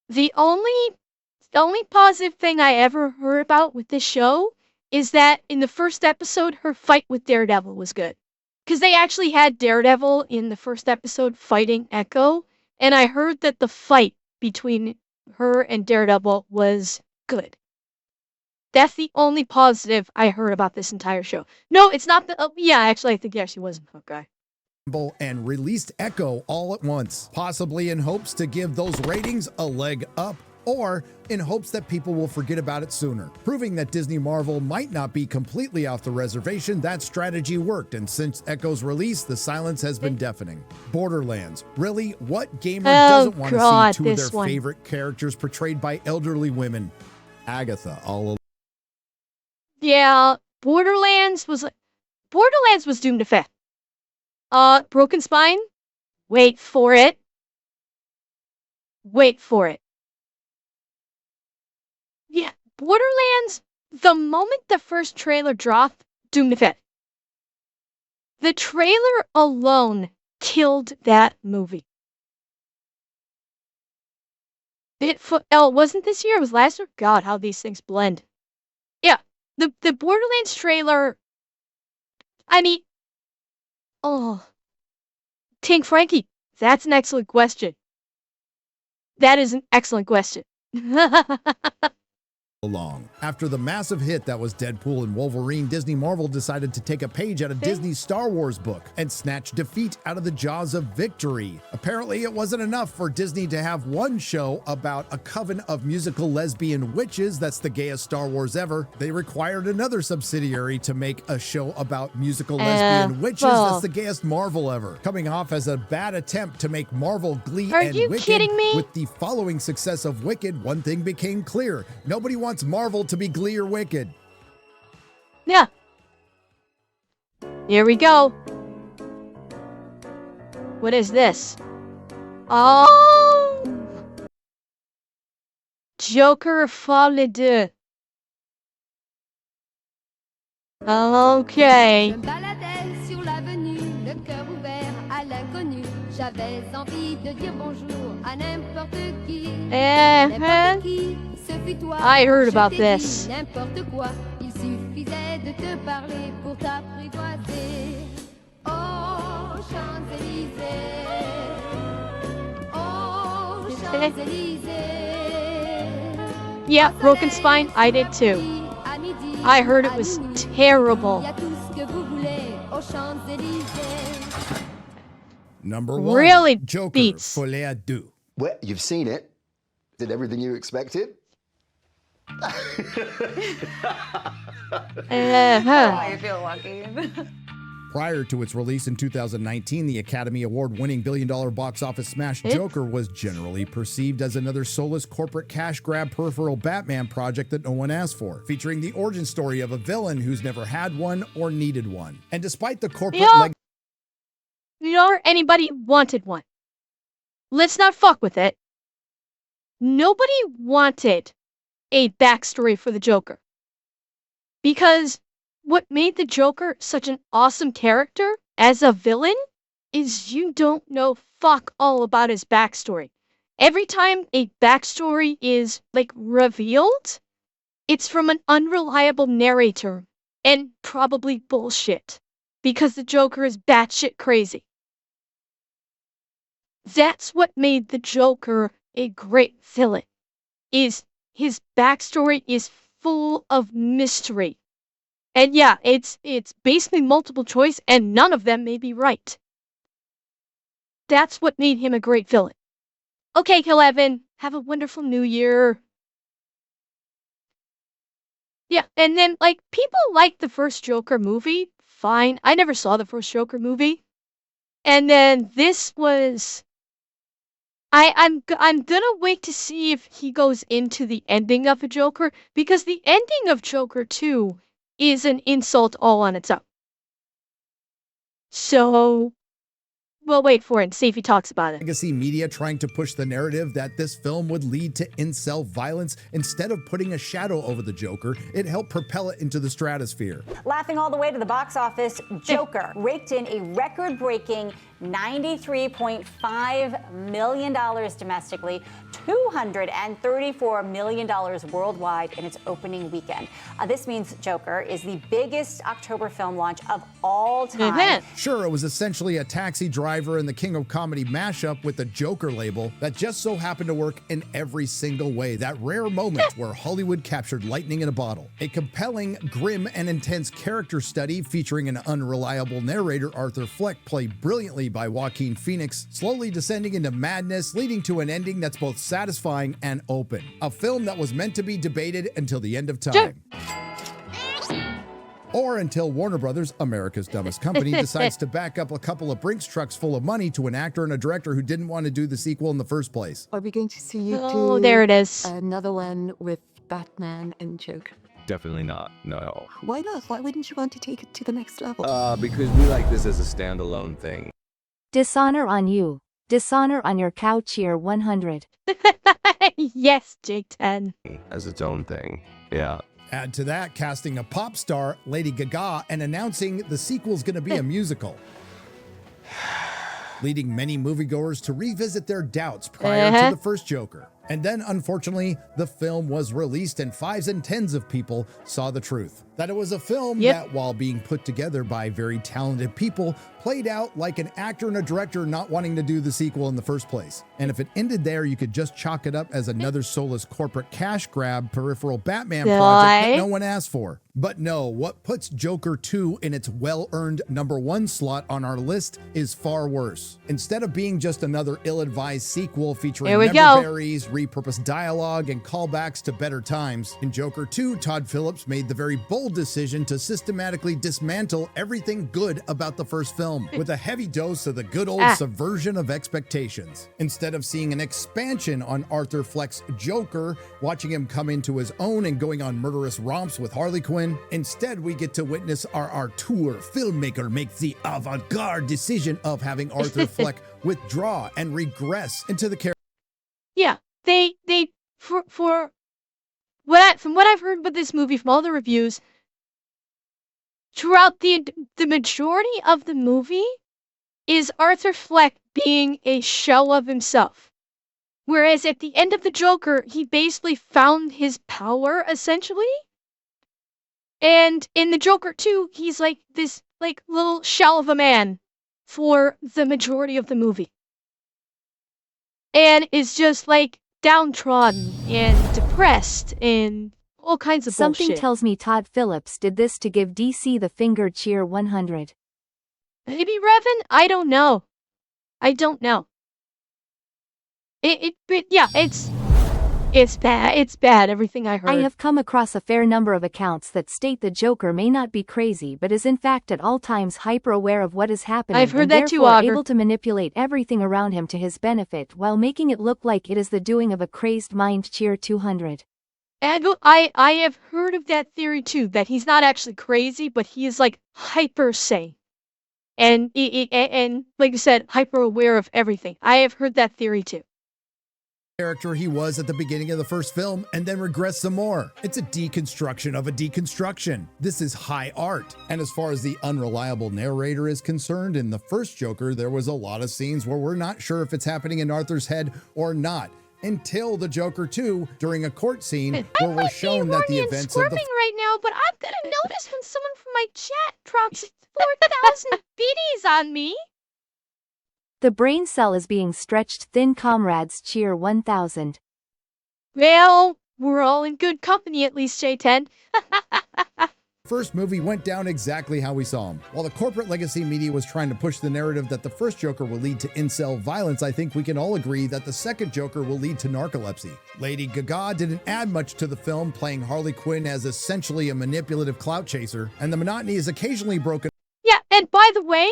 The only positive thing I ever heard about with this show is that in the first episode, her fight with Daredevil was good. Because they actually had Daredevil in the first episode fighting Echo, and I heard that the fight between her and Daredevil was good. That's the only positive I heard about this entire show. No, it's not the... yeah, actually, I think she wasn't. Okay. And released Echo all at once, possibly in hopes to give those ratings a leg up, or in hopes that people will forget about it sooner. Proving that Disney Marvel might not be completely off the reservation, that strategy worked, and since Echo's release, the silence has been deafening. Borderlands. Really? What gamer doesn't want to see two of their favorite characters portrayed by elderly women? Agatha, all alone. Yeah, Borderlands was doomed to fail. Broken Spine? Wait for it. Wait for it. Yeah, Borderlands, the moment the first trailer dropped, doomed to fail. The trailer alone killed that movie. It wasn't this year, it was last year? God, how these things blend. Yeah, the Borderlands trailer, I mean, Tink Frankie, that's an excellent question. That is an excellent question. Along. After the massive hit that was Deadpool and Wolverine, Disney Marvel decided to take a page out of Disney's Star Wars book and snatch defeat out of the jaws of victory. Apparently, it wasn't enough for Disney to have one show about a coven of musical lesbian witches that's the gayest Star Wars ever. They required another subsidiary to make a show about musical lesbian witches that's the gayest Marvel ever. Coming off as a bad attempt to make Marvel Glee and Wicked, kidding me? With the following success of Wicked, one thing became clear. Nobody wants Marvel to be Glee or Wicked. Yeah. Here we go. What is this? Oh! Joker Folie Deux. Okay. Je me baladais sur l'avenue, le cœur ouvert à l'inconnu. J'avais envie de dire bonjour à n'importe qui. N'importe qui, ce fut toi. I heard about this. N'importe quoi, il suffisait de te parler pour t'apprivoiser. Oh, Champs-Élysées. Oh, Champs-Élysées. Yeah, Broken Spine, I did too. I heard it was terrible. Number one, really Joker, beats. Folie à Deux. Well, you've seen it. Did everything you expected? Oh, you feel lucky. Prior to its release in 2019, the Academy Award-winning billion-dollar box office smash Joker was generally perceived as another soulless corporate cash grab peripheral Batman project that no one asked for, featuring the origin story of a villain who's never had one or needed one. And despite the corporate nor anybody wanted one. Let's not fuck with it. Nobody wanted a backstory for the Joker. Because what made the Joker such an awesome character as a villain is you don't know fuck all about his backstory. Every time a backstory is, like, revealed, it's from an unreliable narrator and probably bullshit. Because the Joker is batshit crazy. That's what made the Joker a great villain, is his backstory is full of mystery. And yeah, it's basically multiple choice, and none of them may be right. That's what made him a great villain. Okay, Kevin, have a wonderful new year. Yeah, and then, like, people like the first Joker movie. Fine. I never saw the first Joker movie. And then this was... I'm gonna wait to see if he goes into the ending of a Joker, because the ending of Joker 2 is an insult all on its own. So, we'll wait for it and see if he talks about it. Legacy media trying to push the narrative that this film would lead to incel violence. Instead of putting a shadow over the Joker, it helped propel it into the stratosphere. Laughing all the way to the box office, Joker raked in a record-breaking $93.5 million domestically, $234 million worldwide in its opening weekend. This means Joker is the biggest October film launch of all time. Sure, it was essentially a Taxi Driver and the King of Comedy mashup with the Joker label that just so happened to work in every single way. That rare moment where Hollywood captured lightning in a bottle. A compelling, grim, and intense character study featuring an unreliable narrator, Arthur Fleck, played brilliantly by Joaquin Phoenix, slowly descending into madness, leading to an ending that's both satisfying and open. A film that was meant to be debated until the end of time. Or until Warner Brothers, America's dumbest company, decides to back up a couple of Brinks trucks full of money to an actor and a director who didn't want to do the sequel in the first place. Are we going to see you do there it is. Another one with Batman and Joker? Definitely not, no. Why not? Why wouldn't you want to take it to the next level? Because we like this as a standalone thing. Dishonor on you. Dishonor on your couch year 100. Yes, J10. As its own thing, yeah. Add to that casting a pop star, Lady Gaga, and announcing the sequel's gonna be a musical. Leading many moviegoers to revisit their doubts prior to the first Joker. And then, unfortunately, the film was released and 5s and 10s of people saw the truth. That it was a film that, while being put together by very talented people, played out like an actor and a director not wanting to do the sequel in the first place. And if it ended there, you could just chalk it up as another soulless corporate cash grab peripheral Batman project that no one asked for. But no, what puts Joker 2 in its well-earned #1 slot on our list is far worse. Instead of being just another ill-advised sequel featuring member berries, repurposed dialogue, and callbacks to better times, in Joker 2, Todd Phillips made the very bold decision to systematically dismantle everything good about the first film, with a heavy dose of the good old subversion of expectations. Instead of seeing an expansion on Arthur Fleck's Joker, watching him come into his own and going on murderous romps with Harley Quinn, instead we get to witness our auteur filmmaker make the avant-garde decision of having Arthur Fleck withdraw and regress into the character. Yeah, from what I've heard about this movie from all the reviews, throughout the majority of the movie is Arthur Fleck being a shell of himself. Whereas at the end of the Joker, he basically found his power, essentially. And in the Joker 2, he's like this little shell of a man for the majority of the movie. And is just like downtrodden and depressed and all kinds of Something bullshit. tells me Todd Phillips did this to give DC the finger cheer 100. Maybe Revan? I don't know. It's bad. It's bad, everything I heard. I have come across a fair number of accounts that state the Joker may not be crazy but is in fact at all times hyper-aware of what is happening I've heard and that too, therefore Augur. able to manipulate everything around him to his benefit while making it look like it is the doing of a crazed mind. Cheer 200. I have heard of that theory too, that he's not actually crazy, but he is like hyper sane. And like you said, hyper aware of everything. I have heard that theory too. Character he was at the beginning of the first film and then regress some more. It's a deconstruction of a deconstruction. This is high art. And as far as the unreliable narrator is concerned, in the first Joker, there was a lot of scenes where we're not sure if it's happening in Arthur's head or not. Until the Joker 2, during a court scene where we're shown that the events of the right now, but I'm gonna notice when someone from my chat drops 4,000 biddies on me. The brain cell is being stretched thin. Comrades, cheer 1000. Well, we're all in good company, at least, J10. first movie went down exactly how we saw him. While the corporate legacy media was trying to push the narrative that the first Joker will lead to incel violence, I think we can all agree that the second Joker will lead to narcolepsy. Lady Gaga didn't add much to the film, playing Harley Quinn as essentially a manipulative clout chaser, and the monotony is occasionally broken. Yeah, and by the way,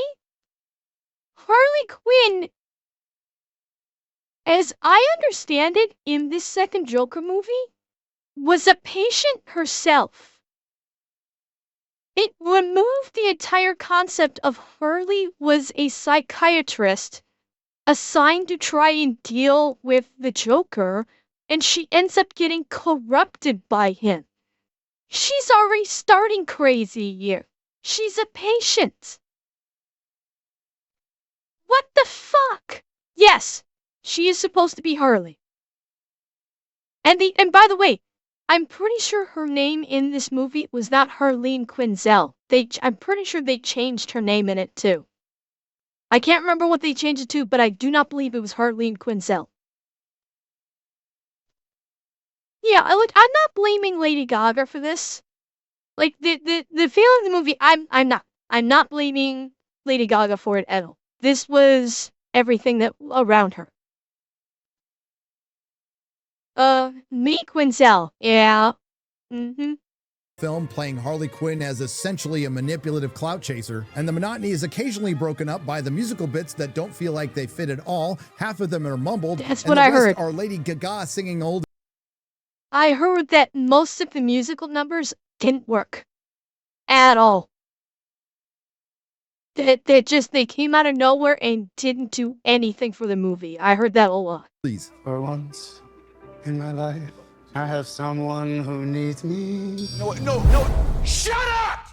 Harley Quinn, as I understand it, in this second Joker movie, was a patient herself. It removed the entire concept of Harley was a psychiatrist assigned to try and deal with the Joker, and she ends up getting corrupted by him. She's already starting crazy here. She's a patient. What the fuck? Yes, she is supposed to be Harley. And by the way, I'm pretty sure her name in this movie was not Harleen Quinzel. I'm pretty sure they changed her name in it too. I can't remember what they changed it to, but I do not believe it was Harleen Quinzel. Yeah, I'm not blaming Lady Gaga for this. Like the fail of the movie, I'm not blaming Lady Gaga for it at all. This was everything that around her. Me Quinzel, yeah. Film playing Harley Quinn as essentially a manipulative clout chaser, and the monotony is occasionally broken up by the musical bits that don't feel like they fit at all. Half of them are mumbled. That's what I heard. Are Lady Gaga singing old. I heard that most of the musical numbers didn't work at all. They came out of nowhere and didn't do anything for the movie. I heard that a lot. Please. For once in my life, I have someone who needs me. No, shut up!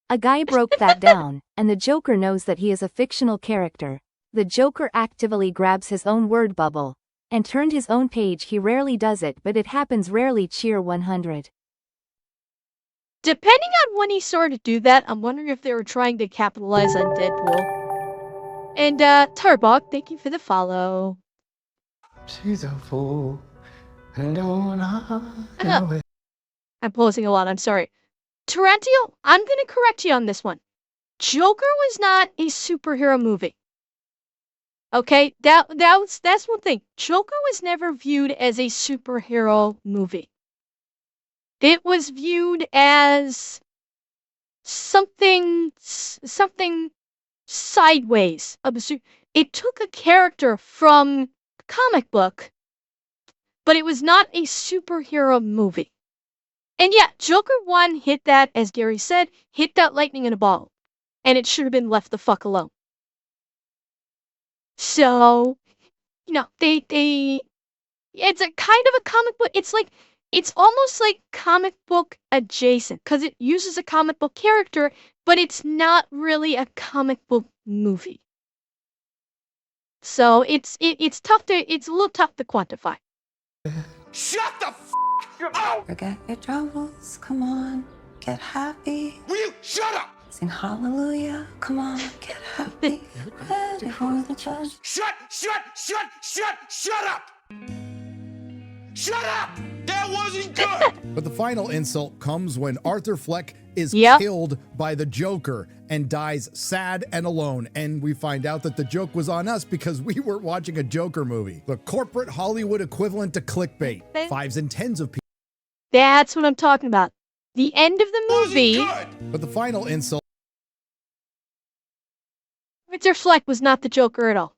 A guy broke that down, and the Joker knows that he is a fictional character. The Joker actively grabs his own word bubble and turned his own page. He rarely does it, but it happens rarely. Cheer 100. Depending on when he started to do that, I'm wondering if they were trying to capitalize on Deadpool. And Tarbok, thank you for the follow. She's a fool, and don't know it. I'm pausing a lot, I'm sorry. Tarantio, I'm gonna correct you on this one. Joker was not a superhero movie. Okay, that's one thing. Joker was never viewed as a superhero movie. It was viewed as something sideways. It took a character from a comic book, but it was not a superhero movie. And yeah, Joker 1 hit that, as Gary said, hit that lightning in a bottle. And it should have been left the fuck alone. So, you know, it's a kind of a comic book. It's almost like comic book adjacent, because it uses a comic book character, but it's not really a comic book movie. So it's a little tough to quantify. Shut the f up! Forget your troubles, come on, get happy. Will you shut up? Sing hallelujah, come on, get happy. Ready for the judge. Shut up! Shut up! There wasn't good! But the final insult comes when Arthur Fleck is killed by the Joker and dies sad and alone. And we find out that the joke was on us because we weren't watching a Joker movie. The corporate Hollywood equivalent to clickbait. 5s and 10s of people. That's what I'm talking about. The end of the movie. But the final insult. Arthur Fleck was not the Joker at all.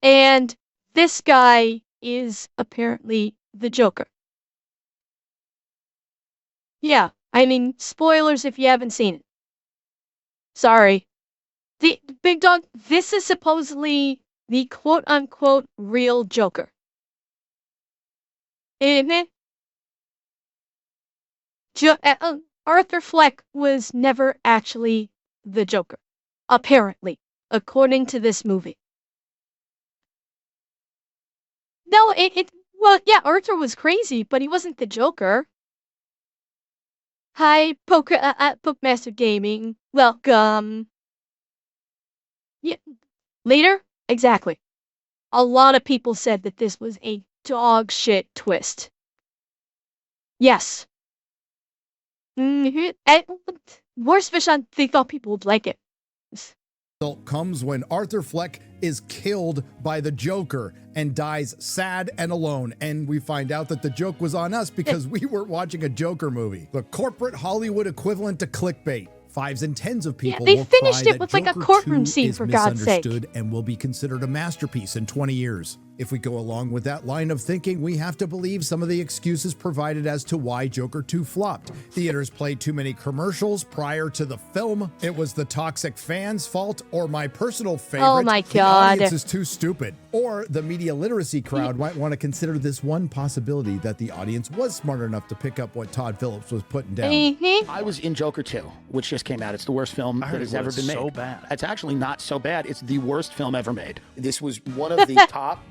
And this guy is apparently the Joker. Yeah, I mean, spoilers if you haven't seen it. Sorry. The Big Dog, this is supposedly the quote-unquote real Joker. Isn't it? Arthur Fleck was never actually the Joker. Apparently, according to this movie. No, well, yeah, Arthur was crazy, but he wasn't the Joker. Hi, Poker at Bookmaster Gaming. Welcome. Yeah, later? Exactly. A lot of people said that this was a dog shit twist. Yes. Worst fish on, they thought people would like it. Comes when Arthur Fleck is killed by the Joker and dies sad and alone. And we find out that the joke was on us because we weren't watching a Joker movie. The corporate Hollywood equivalent to clickbait. 5s and 10s of people they will finished cry it with that like a Joker courtroom 2 scene, is for God's sake. misunderstood and will be considered a masterpiece in 20 years. If we go along with that line of thinking, we have to believe some of the excuses provided as to why Joker 2 flopped. Theaters played too many commercials prior to the film. It was the toxic fans' fault, or my personal favorite, oh my the God. audience is too stupid. Or the media literacy crowd might want to consider this one possibility that the audience was smart enough to pick up what Todd Phillips was putting down. I was in Joker 2, which just came out. It's the worst film that has ever been made. So bad. It's actually not so bad. It's the worst film ever made. This was one of the top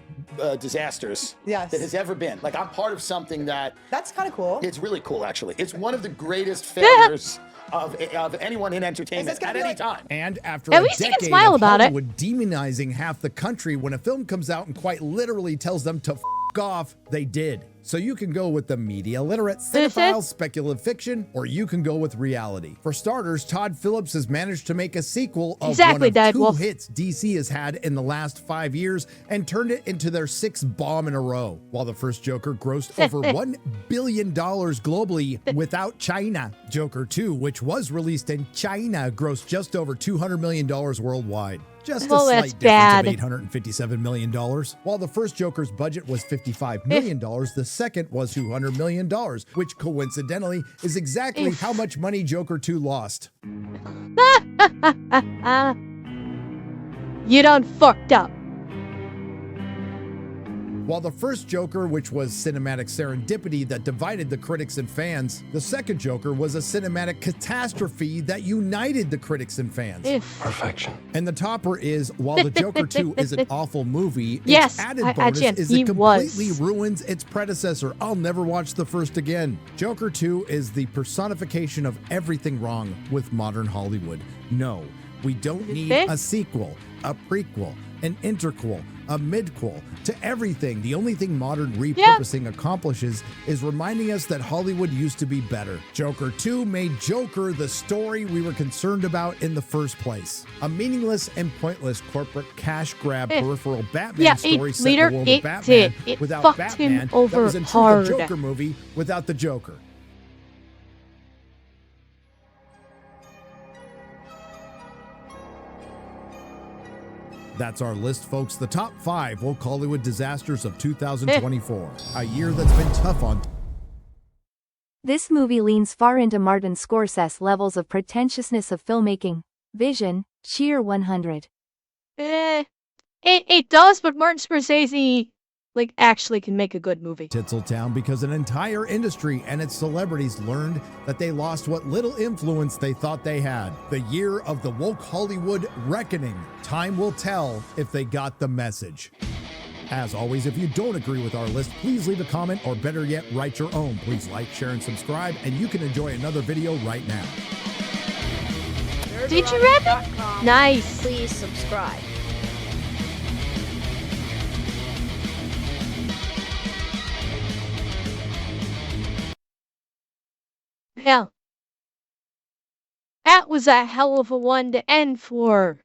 disasters that has ever been. Like, I'm part of something that's kind of cool. It's really cool, actually. It's one of the greatest failures of anyone in entertainment at any time. And after At a least you can decade smile of about it. Hollywood demonizing half the country, when a film comes out and quite literally tells them to f off, they did. So you can go with the media literate, cinephile, speculative fiction, or you can go with reality. For starters, Todd Phillips has managed to make a sequel of one of two hits DC has had in the last 5 years and turned it into their 6th bomb in a row. While the first Joker grossed over $1 billion globally without China. Joker 2, which was released in China, grossed just over $200 million worldwide. Just a slight difference of $857 million. While the first Joker's budget was $55 million, the second was $200 million, which coincidentally is exactly how much money Joker 2 lost. You done fucked up. While the first Joker, which was cinematic serendipity that divided the critics and fans, the second Joker was a cinematic catastrophe that united the critics and fans. Perfection. And the topper is, while the Joker 2 is an awful movie, its added bonus is it completely ruins its predecessor. I'll never watch the first again. Joker 2 is the personification of everything wrong with modern Hollywood. No, we don't need a sequel, a prequel, an interquel, a midquel, to everything. The only thing modern repurposing accomplishes is reminding us that Hollywood used to be better. Joker 2 made Joker the story we were concerned about in the first place. A meaningless and pointless corporate cash grab peripheral Batman story set in the world of Batman without Batman that was in truth a Joker movie without the Joker. That's our list, folks. The top 5 woke Hollywood disasters of 2024. A year that's been tough on. This movie leans far into Martin Scorsese's levels of pretentiousness of filmmaking. Vision, sheer 100. It does, but Martin Scorsese, actually can make a good movie. Tinseltown, because an entire industry and its celebrities learned that they lost what little influence they thought they had. The year of the woke Hollywood reckoning. Time will tell if they got the message. As always, if you don't agree with our list, please leave a comment, or better yet, write your own. Please like, share, and subscribe, and you can enjoy another video right now. Did you read it? Nice. Please subscribe. Yeah. That was a hell of a one to end for.